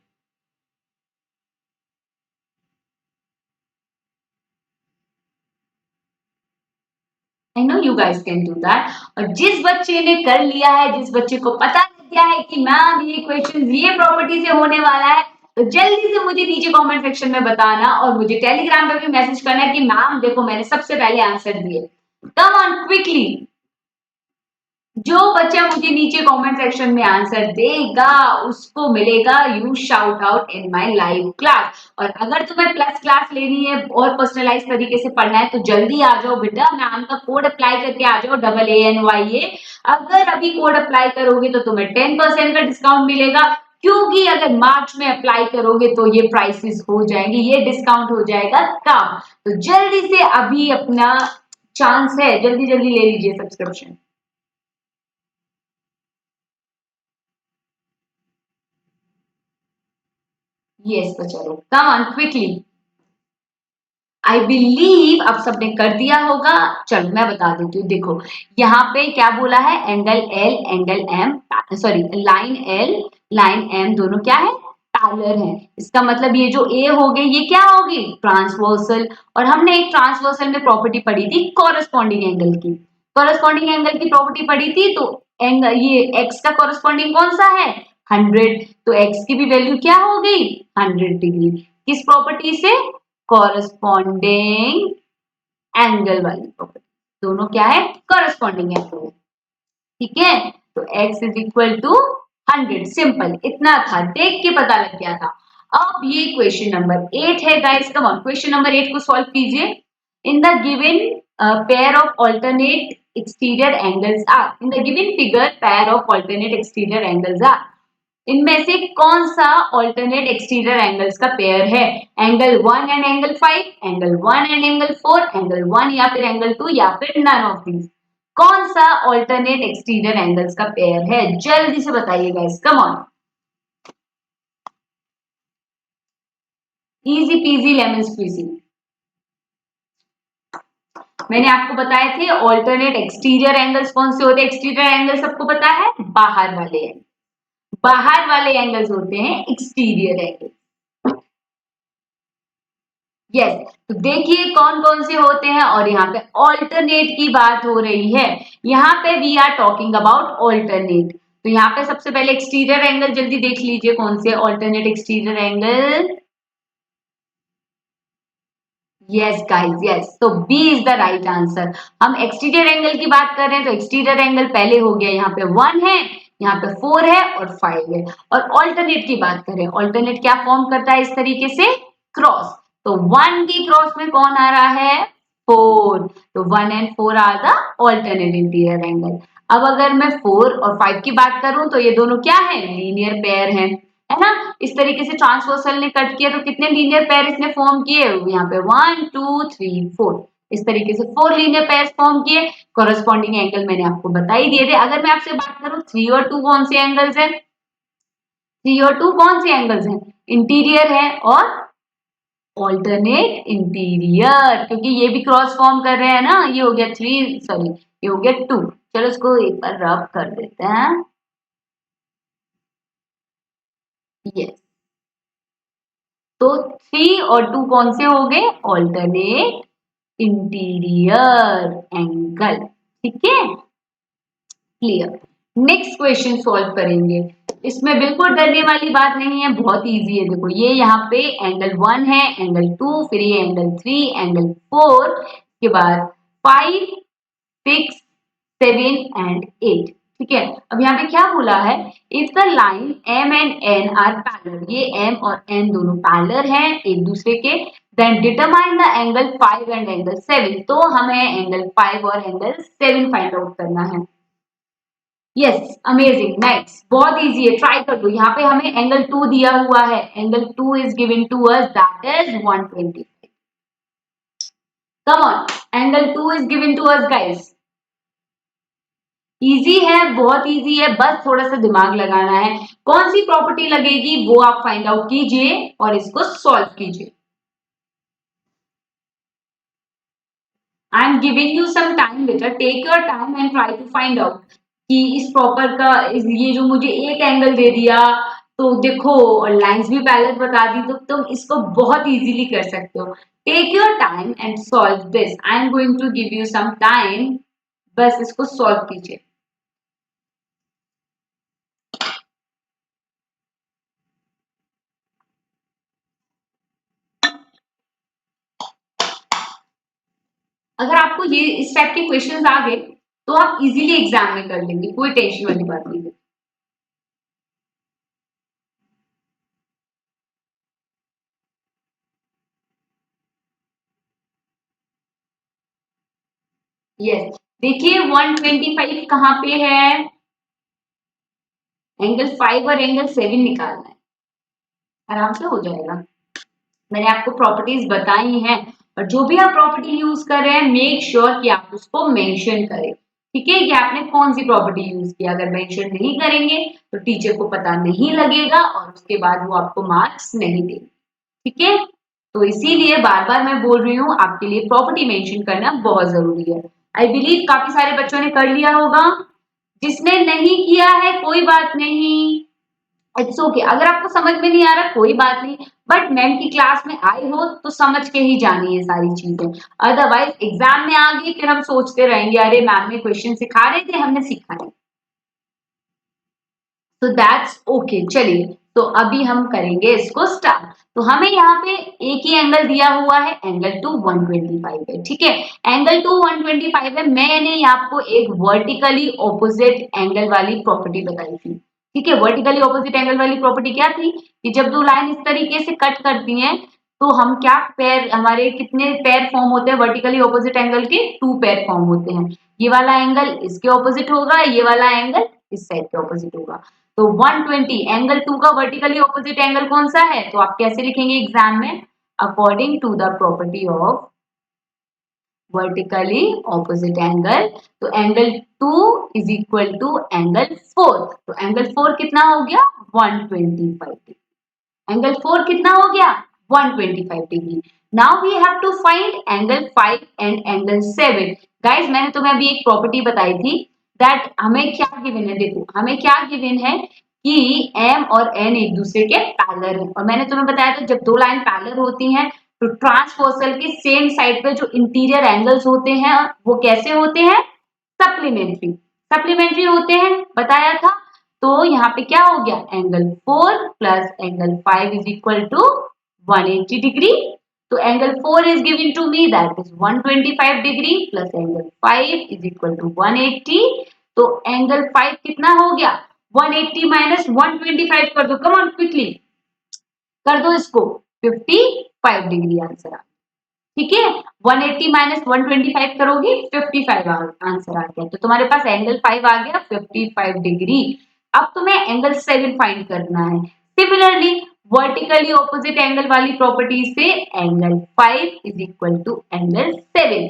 I know you guys can do that। और जिस बच्चे ने कर लिया है, जिस बच्चे को पता लग गया है कि मैम ये क्वेश्चन ये प्रॉपर्टी से होने वाला है, तो जल्दी से मुझे नीचे कमेंट सेक्शन में बताना और मुझे टेलीग्राम पे भी मैसेज करना है कि मैम देखो मैंने सबसे पहले आंसर दिए। कम ऑन क्विकली, जो बच्चा मुझे नीचे कमेंट सेक्शन में आंसर देगा उसको मिलेगा you shout out in my live class. और अगर तुम्हें प्लस क्लास लेनी है और पर्सनलाइज तरीके से पढ़ना है तो जल्दी आ जाओ बेटा, मैम का कोड अप्लाई करके आ जाओ AANYA। अगर अभी कोड अप्लाई करोगे तो तुम्हें 10% का डिस्काउंट मिलेगा, क्योंकि अगर मार्च में अप्लाई करोगे तो ये प्राइसेस हो जाएंगे, ये डिस्काउंट हो जाएगा कम। तो जल्दी से अभी अपना चांस है, जल्दी जल्दी ले लीजिए सब्सक्रिप्शन। यस तो चलो कम ऑन क्विकली। आई बिलीव अब सबने कर दिया होगा। चलो मैं बता देती हूँ, देखो यहाँ पे क्या बोला है, angle L angle M, sorry line L line M दोनों क्या है, पैरेलल है। इसका मतलब ये जो ए हो गई ये क्या होगी, ट्रांसवर्सल। और हमने एक ट्रांसवर्सल में प्रॉपर्टी पढ़ी थी कॉरेस्पॉन्डिंग एंगल की, कॉरेस्पॉन्डिंग एंगल की प्रॉपर्टी पढ़ी थी। तो एंगल ये एक्स का कॉरेस्पॉन्डिंग कौन सा है, 100। तो एक्स की भी वैल्यू क्या हो गई, 100 डिग्री। किस प्रॉपर्टी से, कॉरस्पॉन्डिंग एंगल वाली प्रॉपर्टी। दोनों क्या है, कॉरस्पॉन्डिंग एंगल। ठीक है, तो x is equal to 100। Simple, इतना था, देख के पता लग गया था। अब ये क्वेश्चन नंबर 8 है guys, come on question number 8 को सॉल्व कीजिए। In the given pair of alternate exterior angles are, in the given figure pair of alternate exterior angles are, इनमें से कौन सा ऑल्टरनेट एक्सटीरियर एंगल्स का पेयर है, angle 1 and angle 5, angle 1 and angle 4, angle 1 या फिर angle 2 या फिर नन ऑफ दीज। कौन सा ऑल्टरनेट एक्सटीरियर एंगल्स का पेयर है, जल्दी से बताइए guys, come on. Easy peasy lemon squeezy. मैंने आपको बताए थे ऑल्टरनेट एक्सटीरियर एंगल्स कौन से होते हैं, एक्सटीरियर एंगल सबको पता है, बाहर वाले एंगल, बाहर वाले एंगल्स होते हैं एक्सटीरियर एंगल। यस तो देखिए कौन कौन से होते हैं, और यहाँ पे ऑल्टरनेट की बात हो रही है, यहाँ पे we are talking about alternate. तो यहाँ पे सबसे पहले एक्सटीरियर एंगल जल्दी देख लीजिए कौन से alternate exterior angle. Yes guys yes, तो B is the right answer. हम एक्सटीरियर एंगल की बात कर रहे हैं तो एक्सटीरियर एंगल पहले हो गया, यहाँ पे 1 है, यहाँ पे 4 है और 5 है। और ऑल्टरनेट की बात करें, ऑल्टरनेट क्या फॉर्म करता है इस तरीके से, क्रॉस। तो 1 की क्रॉस में कौन आ रहा है, 4। तो 1 and 4 are the alternate interior angle. अब अगर मैं 4 और 5 की बात करूं तो ये दोनों क्या है, लीनियर पेयर है ना। इस तरीके से ट्रांसवर्सल ने कट किया तो कितने लीनियर पेयर इसने फॉर्म किए, यहाँ पे 1 2 3 4, इस तरीके से 4 लीनियर पेयर फॉर्म किए। कॉरेस्पॉन्डिंग एंगल मैंने आपको बता ही दिए थे। अगर मैं आपसे बात करूं 3 और 2 कौन से एंगल्स हैं, 3 और 2 कौन से एंगल्स हैं, इंटीरियर है और ऑल्टरनेट इंटीरियर, क्योंकि ये भी क्रॉस फॉर्म कर रहे हैं ना। ये हो गया 3, सॉरी ये हो गया 2। चलो इसको एक बार रब कर देते हैं। यस तो 3 और 2 कौन से हो गए, ऑल्टरनेट इंटीरियर एंगल। ठीक है, क्लियर। नेक्स्ट क्वेश्चन सॉल्व करेंगे, इसमें बिल्कुल डरने वाली बात नहीं है, बहुत इजी है। देखो ये यहाँ पे एंगल 1 है, एंगल 2, फिर ये एंगल 3, एंगल 4 के बाद 5 6 7 एंड 8। ठीक है, अब यहाँ पे क्या बोला है, if the line m and n are parallel, ये m और n दोनों पैरेलल हैं एक दूसरे के, then determine the angle 5 and angle 7। तो हमें एंगल 5 और एंगल 7 फाइंड आउट करना है। यस अमेजिंग नाइस, बहुत इजी है, ट्राई कर दो। यहाँ पे हमें एंगल 2 दिया हुआ है, angle 2 is given to us that is 120। Come on, angle 2 is given to us guys. Easy है, बहुत इजी है, बस थोड़ा सा दिमाग लगाना है। कौन सी प्रॉपर्टी लगेगी वो आप फाइंड आउट कीजिए और इसको सॉल्व कीजिए। I am giving you some time बेटा, take your time and try to find out कि इस प्रॉपर का ये जो मुझे एक एंगल दे दिया तो देखो, और लाइंस भी पैरेलल बता दी, तो तुम इसको बहुत इजीली कर सकते हो। Take your time and solve this, I am going to give you some time, बस इसको सॉल्व कीजिए। अगर आपको ये इस टाइप के क्वेश्चंस आ गए तो आप इजीली एग्जाम में कर लेंगे, कोई टेंशन वाली बात नहीं है। यस, देखिए 125 कहाँ पे है, एंगल 5 और एंगल 7 निकालना है, आराम से हो जाएगा। मैंने आपको प्रॉपर्टीज बताई हैं, और जो भी आप प्रॉपर्टी यूज कर रहे हैं मेक श्योर कि आप उसको मेंशन करें। ठीक है, कि आपने कौन सी प्रॉपर्टी यूज की, अगर मेंशन नहीं करेंगे तो टीचर को पता नहीं लगेगा और उसके बाद वो आपको मार्क्स नहीं देंगे। ठीक है, तो इसीलिए बार बार मैं बोल रही हूँ आपके लिए प्रॉपर्टी मेंशन करना बहुत जरूरी है। आई बिलीव काफी सारे बच्चों ने कर लिया होगा, जिसने नहीं किया है कोई बात नहीं, इट्स ओके। अगर आपको समझ में नहीं आ रहा कोई बात नहीं, बट मैम की क्लास में आए हो तो समझ के ही जानी है सारी चीजें, अदरवाइज एग्जाम में आ गई फिर हम सोचते रहेंगे अरे मैम ने क्वेश्चन सिखा रहे थे हमने सीखा नहीं। तो दैट्स ओके, चलिए तो अभी हम करेंगे इसको स्टार्ट। तो हमें यहाँ पे एक ही एंगल दिया हुआ है, एंगल टू 125 है। ठीक है, एंगल टू 125 है, मैंने आपको एक वर्टिकली ऑपोजिट एंगल वाली प्रॉपर्टी बताई थी। ठीक है, वर्टिकली ऑपोजिट एंगल वाली प्रॉपर्टी क्या थी कि जब दो लाइन इस तरीके से कट करती हैं तो हम क्या पैर, हमारे कितने पैर फॉर्म होते हैं वर्टिकली ऑपोजिट एंगल के, टू पैर फॉर्म होते हैं। ये वाला एंगल इसके ऑपोजिट होगा, ये वाला एंगल इस साइड के ऑपोजिट होगा। तो 120 एंगल टू का वर्टिकली ऑपोजिट एंगल कौन सा है, तो आप कैसे लिखेंगे एग्जाम में, according to the property of vertically opposite angle, तो angle two is equal to angle four, तो एंगल फोर कितना हो गया 125 डिग्री, एंगल फोर कितना हो गया 125 degree. Now we have to find angle 5 and angle 7। Guys मैंने तुम्हें अभी एक प्रॉपर्टी बताई थी दैट हमें क्या गिवन है, देखो हमें क्या गिवन है कि m और n एक दूसरे के पैरेलल है, और मैंने तुम्हें बताया था जब दो लाइन पैरेलल होती हैं तो ट्रांसवर्सल के सेम साइड पे जो इंटीरियर एंगल्स होते हैं वो कैसे होते हैं, सप्लीमेंट्री, सप्लीमेंट्री होते हैं बताया था। तो यहाँ पे क्या हो गया angle four plus angle five is equal to 180 degree. तो angle four is given to me that is 125 degree plus angle five is equal to 180। तो एंगल फाइव कितना हो गया 180 माइनस 125 कर दो, कम ऑन क्विकली कर दो इसको, 55 डिग्री आंसर। ठीक है, 180 माइनस 125 करोगे 55 आंसर आ गया, तो तुम्हारे पास एंगल 5 आ गया 55 डिग्री। अब तुम्हें एंगल 7 फाइंड करना है। सिमिलरली वर्टिकली ऑपोजिट एंगल वाली प्रॉपर्टी से angle 5 is equal to angle 7।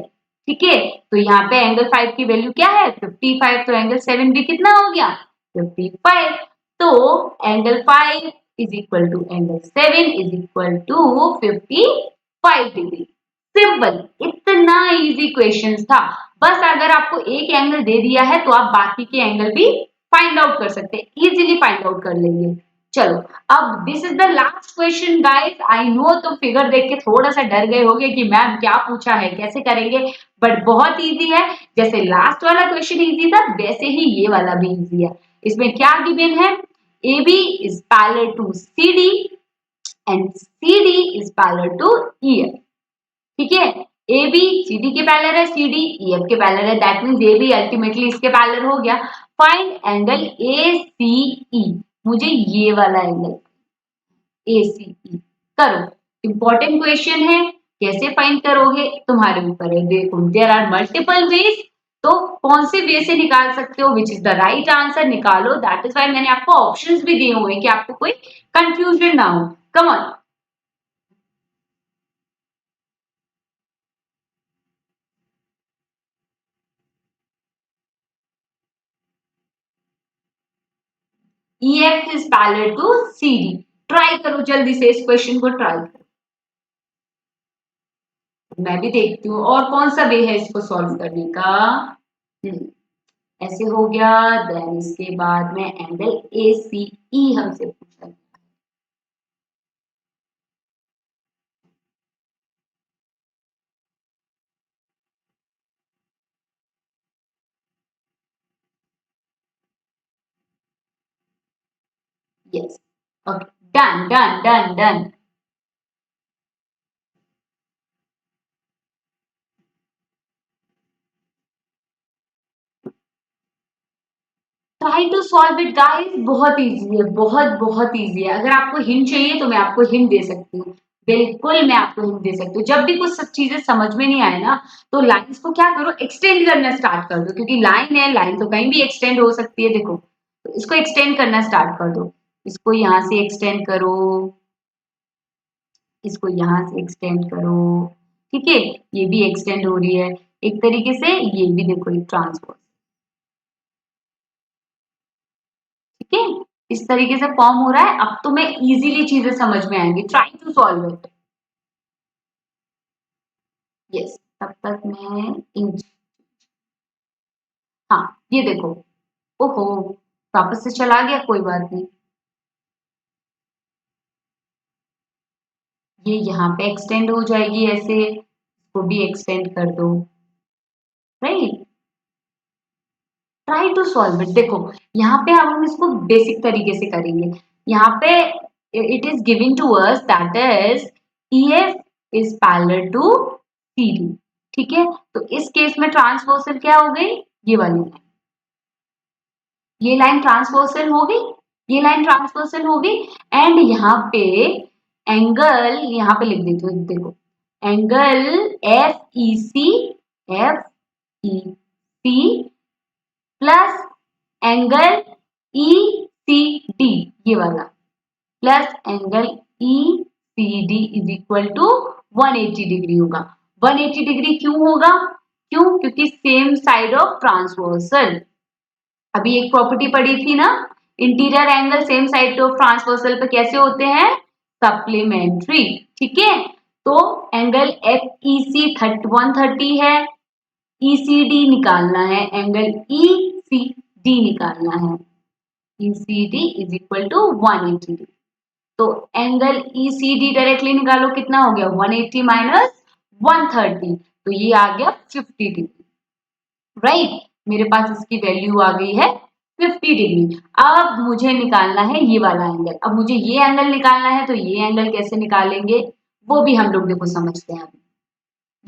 ठीक है, तो यहाँ पे एंगल 5 की वैल्यू क्या है 55, तो एंगल 7 भी कितना हो गया 55। तो angle 5 is equal to angle 7 is equal to 55 degree. Simple, इतना इजी क्वेश्चन था। बस अगर आपको एक एंगल दे दिया है तो आप बाकी के एंगल भी फाइंड आउट कर सकते हैं, इजीली फाइंड आउट कर लेंगे। चलो अब this is the last question guys, I know तुम फिगर देख के थोड़ा सा डर गए होगे कि मैम क्या पूछा है कैसे करेंगे, बट बहुत इजी है। जैसे लास्ट वाला क्वेश्चन इजी था वैसे ही ये वाला भी इजी है। इसमें क्या गिवन है, A B is parallel to C D and C D is parallel to E F. ठीक है, ए बी सी डी के पैरेलल है, सी डी ई एफ के पैरेलल है, that means A B ultimately इसके parallel हो गया। Find angle A सी ई, मुझे ये वाला एंगल ए सी ई करो। इंपॉर्टेंट क्वेश्चन है, कैसे फाइंड करोगे तुम्हारे ऊपर है। देखो देयर आर मल्टीपल वेज, तो कौन से वे से निकाल सकते हो, which is the right answer निकालो। दैट इज व्हाई मैंने आपको ऑप्शंस भी दिए हुए हैं कि आपको कोई कंफ्यूजन ना हो। Come on, EF is parallel to CD। Try करो जल्दी से इस क्वेश्चन को ट्राई करो, मैं भी देखती हूँ और कौन सा वे है इसको सॉल्व करने का। हम्म, ऐसे हो गया, देन इसके बाद में एंगल ACE हमसे पूछा। Yes, okay, done done done done. Try to solve it guys, बहुत इजी है, बहुत बहुत इजी है। अगर आपको हिंट चाहिए तो मैं आपको हिंट दे सकती हूँ, बिल्कुल मैं आपको हिंट दे सकती हूँ। जब भी कुछ सब चीजें समझ में नहीं आए ना, तो लाइंस को क्या करो, एक्सटेंड करना स्टार्ट कर दो, क्योंकि लाइन है, लाइन तो कहीं भी एक्सटेंड हो सकती है। देखो, तो इसको एक्सटेंड करना स्टार्ट कर दो, इसको यहाँ से एक्सटेंड करो, इसको यहाँ से एक्सटेंड करो, ठीक है, ये भी एक्सटेंड हो रही है एक तरीके से, ये भी देखो एक ट्रांसफर, ठीक है, इस तरीके से फॉर्म हो रहा है। अब तो मैं इजीली चीजें समझ में आएंगी, try to solve it. Yes, तब तक मैं इंच, हाँ ये देखो, ओहो वापस से चला गया, कोई बात नहीं, ये यहाँ पे एक्सटेंड हो जाएगी ऐसे, इसको भी एक्सटेंड कर दो, right. Try to solve it, देखो यहाँ पे अब हम इसको बेसिक तरीके से करेंगे। यहाँ पे it is giving to us that is EF is parallel to CD, ठीक है। तो इस केस में ट्रांसवर्सल क्या हो गई, ये वाली लाइन, ये लाइन ट्रांसवर्सल हो गई, ये लाइन ट्रांसवर्सल हो गई। एंड यहाँ पे एंगल, यहाँ पे लिख देती हूँ, देखो angle FEC, FEC plus angle ECD, ये वाला, plus angle ECD is equal to 180 degree होगा। 180 डिग्री क्यों होगा, क्यों, क्योंकि सेम साइड ऑफ ट्रांसवर्सल। अभी एक प्रॉपर्टी पड़ी थी ना, interior angle same side of transversal पे कैसे होते हैं, सप्लीमेंट्री, ठीक है। तो एंगल FEC 130 है, ECD निकालना है, एंगल ECD निकालना है, ECD इज इक्वल टू 180। तो एंगल ECD डायरेक्टली निकालो, कितना हो गया 180 माइनस 130, तो ये आ गया 50 डिग्री, राइट। मेरे पास इसकी वैल्यू आ गई है 50 डिग्री। अब मुझे निकालना है ये वाला एंगल, अब मुझे ये एंगल निकालना है, तो ये एंगल कैसे निकालेंगे वो भी हम लोग देखो समझते हैं।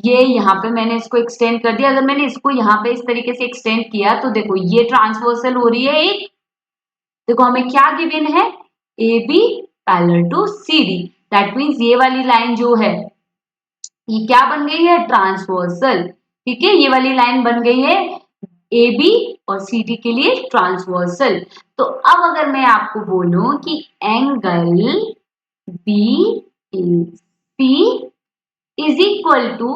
ये यहाँ पे मैंने इसको एक्सटेंड कर दिया, अगर मैंने इसको यहाँ पे इस तरीके से एक्सटेंड किया तो देखो ये ट्रांसवर्सल हो रही है एक, देखो हमें क्या गिवन है, AB parallel to CD, that means ये वाली लाइन जो है ये क्या बन गई है, ट्रांसवर्सल, ठीक है, ये वाली लाइन बन गई है AB और CD के लिए ट्रांसवर्सल। तो अब अगर मैं आपको बोलूं कि angle BAC is equal to,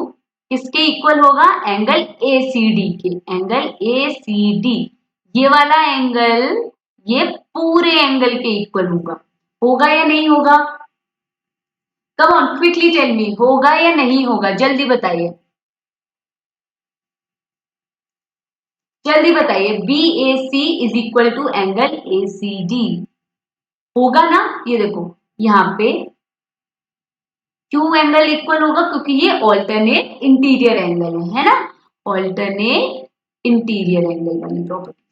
किसके इक्वल होगा, एंगल ACD के, एंगल ACD, ये वाला एंगल ये पूरे एंगल के इक्वल होगा, होगा या नहीं होगा, come on quickly tell me, होगा या नहीं होगा, जल्दी बताइए, जल्दी बताइए। BAC is equal to angle ACD, होगा ना, ये देखो यहाँ पे क्यों एंगल इक्वल होगा, क्योंकि ये ऑल्टरनेट इंटीरियर एंगल है ना, ऑल्टरनेट इंटीरियर एंगल वाली प्रॉपर्टी,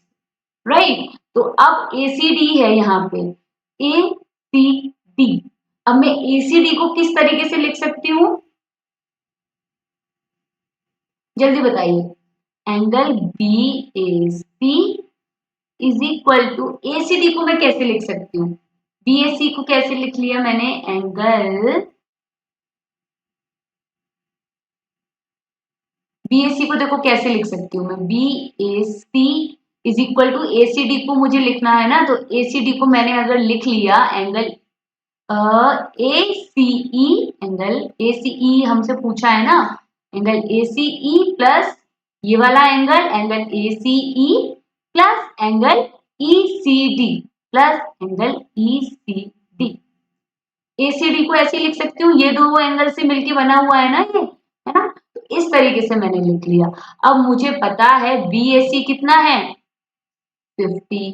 राइट। तो अब ACD है यहाँ पे, ACD, अब मैं ACD को किस तरीके से लिख सकती हूँ, जल्दी बताइए, angle BAC is equal to ACD को मैं कैसे लिख सकती हूँ, BAC को कैसे लिख लिया मैंने, एंगल BAC को देखो कैसे लिख सकती हूँ मैं, BAC is equal to ACD को मुझे लिखना है ना, तो ACD को मैंने अगर लिख लिया एंगल ACE, एंगल ACE हमसे पूछा है ना, एंगल ACE प्लस ये वाला angle, angle ACE plus angle ECD plus angle ECD, ACD को ऐसे लिख सकती हूँ, ये दो एंगल से मिलके बना हुआ है ना ये, है ना, तो इस तरीके से मैंने लिख लिया। अब मुझे पता है BAC कितना है 50,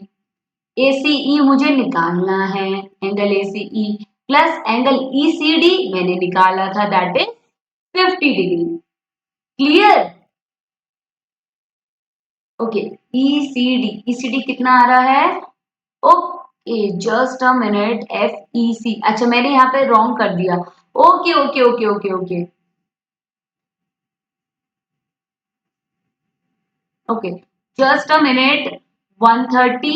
ACE मुझे निकालना है, angle ACE plus angle ECD मैंने निकाला था, that is 50 degree, clear, okay. ECD कितना आ रहा है, okay just a minute, FEC, अच्छा मैंने यहाँ पे रॉन्ग कर दिया, okay okay okay okay okay okay, just a minute, 130,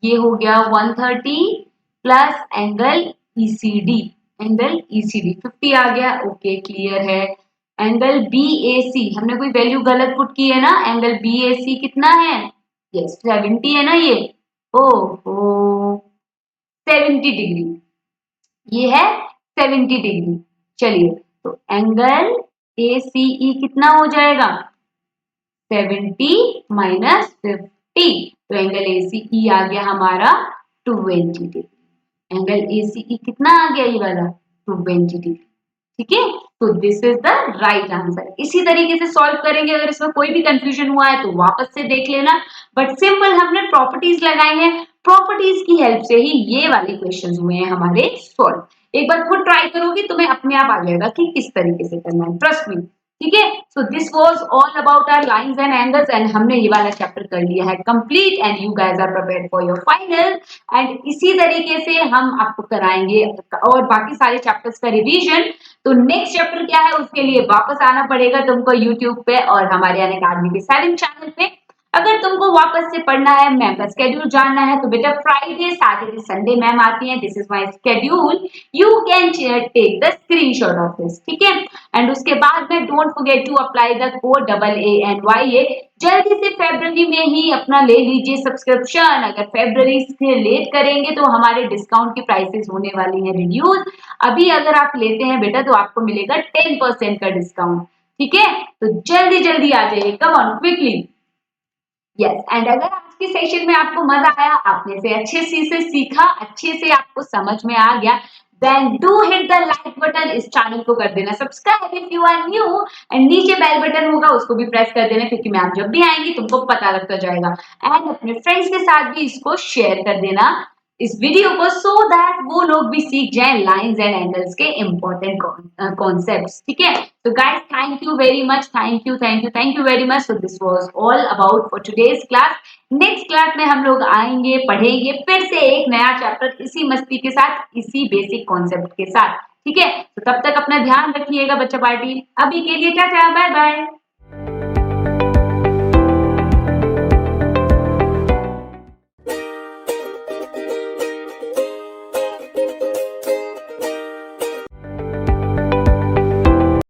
ये हो गया 130 plus angle ECD, angle ECD 50 आ गया। ओके क्लियर है। एंगल बीएसी हमने कोई वैल्यू गलत पुट की है ना, एंगल बीएसी कितना है, यस 70 है ना ये, ओ 70 डिग्री, ये है 70 डिग्री। चलिए तो एंगल ACE कितना हो जाएगा, 70 माइनस 50, तो एंगल ACE आ गया हमारा 20 डिग्री। एंगल ACE कितना आ गया ये वाला, 20 डिग्री। ठीक है, तो this is the right answer. इसी तरीके से सॉल्व करेंगे, अगर इसमें कोई भी कंफ्यूजन हुआ है तो वापस से देख लेना, बट सिंपल हमने प्रॉपर्टीज लगाई हैं, प्रॉपर्टीज की हेल्प से ही ये वाले क्वेश्चंस हुए हैं हमारे सॉल्व। एक बार खुद ट्राई करोगे तुम्हें अपने आप आ जाएगा कि किस तरीके से करना है, ट्रस्ट मी। ठीक है, so this was all about our lines and angles, and हमने ये वाला चैप्टर कर लिया है complete, and you guys are prepared for your final. And इसी तरीके से हम आपको कराएंगे और बाकी सारे चैप्टर्स का रिवीजन। तो नेक्स्ट चैप्टर क्या है उसके लिए वापस आना पड़ेगा तुमको यूट्यूब पे और हमारे अनअकैडमी के 7 चैनल पे। अगर तुमको वापस से पढ़ना है, मैम का स्केड्यूल जानना है, तो बेटा फ्राइडे सैटरडे संडे मैम आती है, this is my schedule, you can take the screenshot of this. ठीक है, एंड उसके बाद में don't forget to apply the code AANYA। जल्दी से फरवरी में ही अपना ले लीजिए सब्सक्रिप्शन। अगर फरवरी से लेट करेंगे तो हमारे डिस्काउंट की प्राइसेस होने वाली है रिड्यूस। अभी अगर आप लेते हैं बेटा तो आपको मिलेगा 10% का डिस्काउंट। ठीक है, तो जल्दी जल्दी आ जाइए, कम ऑन क्विकली। यस, एंड अगर आज के सेशन में आपको मजा आया, आपने से अच्छे से सीखा, अच्छे से आपको समझ में आ गया, then do hit the like button, इस चैनल को कर देना subscribe if you are new, and नीचे बेल बटन होगा उसको भी प्रेस कर देना, क्योंकि मैम जब भी आएंगी तुमको पता लगता जाएगा। एंड अपने फ्रेंड्स के साथ भी इसको शेयर कर देना इस वीडियो को, सो दैट वो लोग भी सीख जाएं लाइंस एंड एंगल्स के इंपॉर्टेंट कॉन्सेप्ट्स। ठीक है, तो guys thank you very much, thank you very much. So this was all about for today's class. Next class में हम लोग आएंगे, पढ़ेंगे फिर से एक नया चैप्टर इसी मस्ती के साथ, इसी बेसिक कॉन्सेप्ट के साथ। ठीक है, तो तब तक अपना ध्यान रखिएगा बच्चा पार्टी। अभी के लिए टाटा, बाय बाय।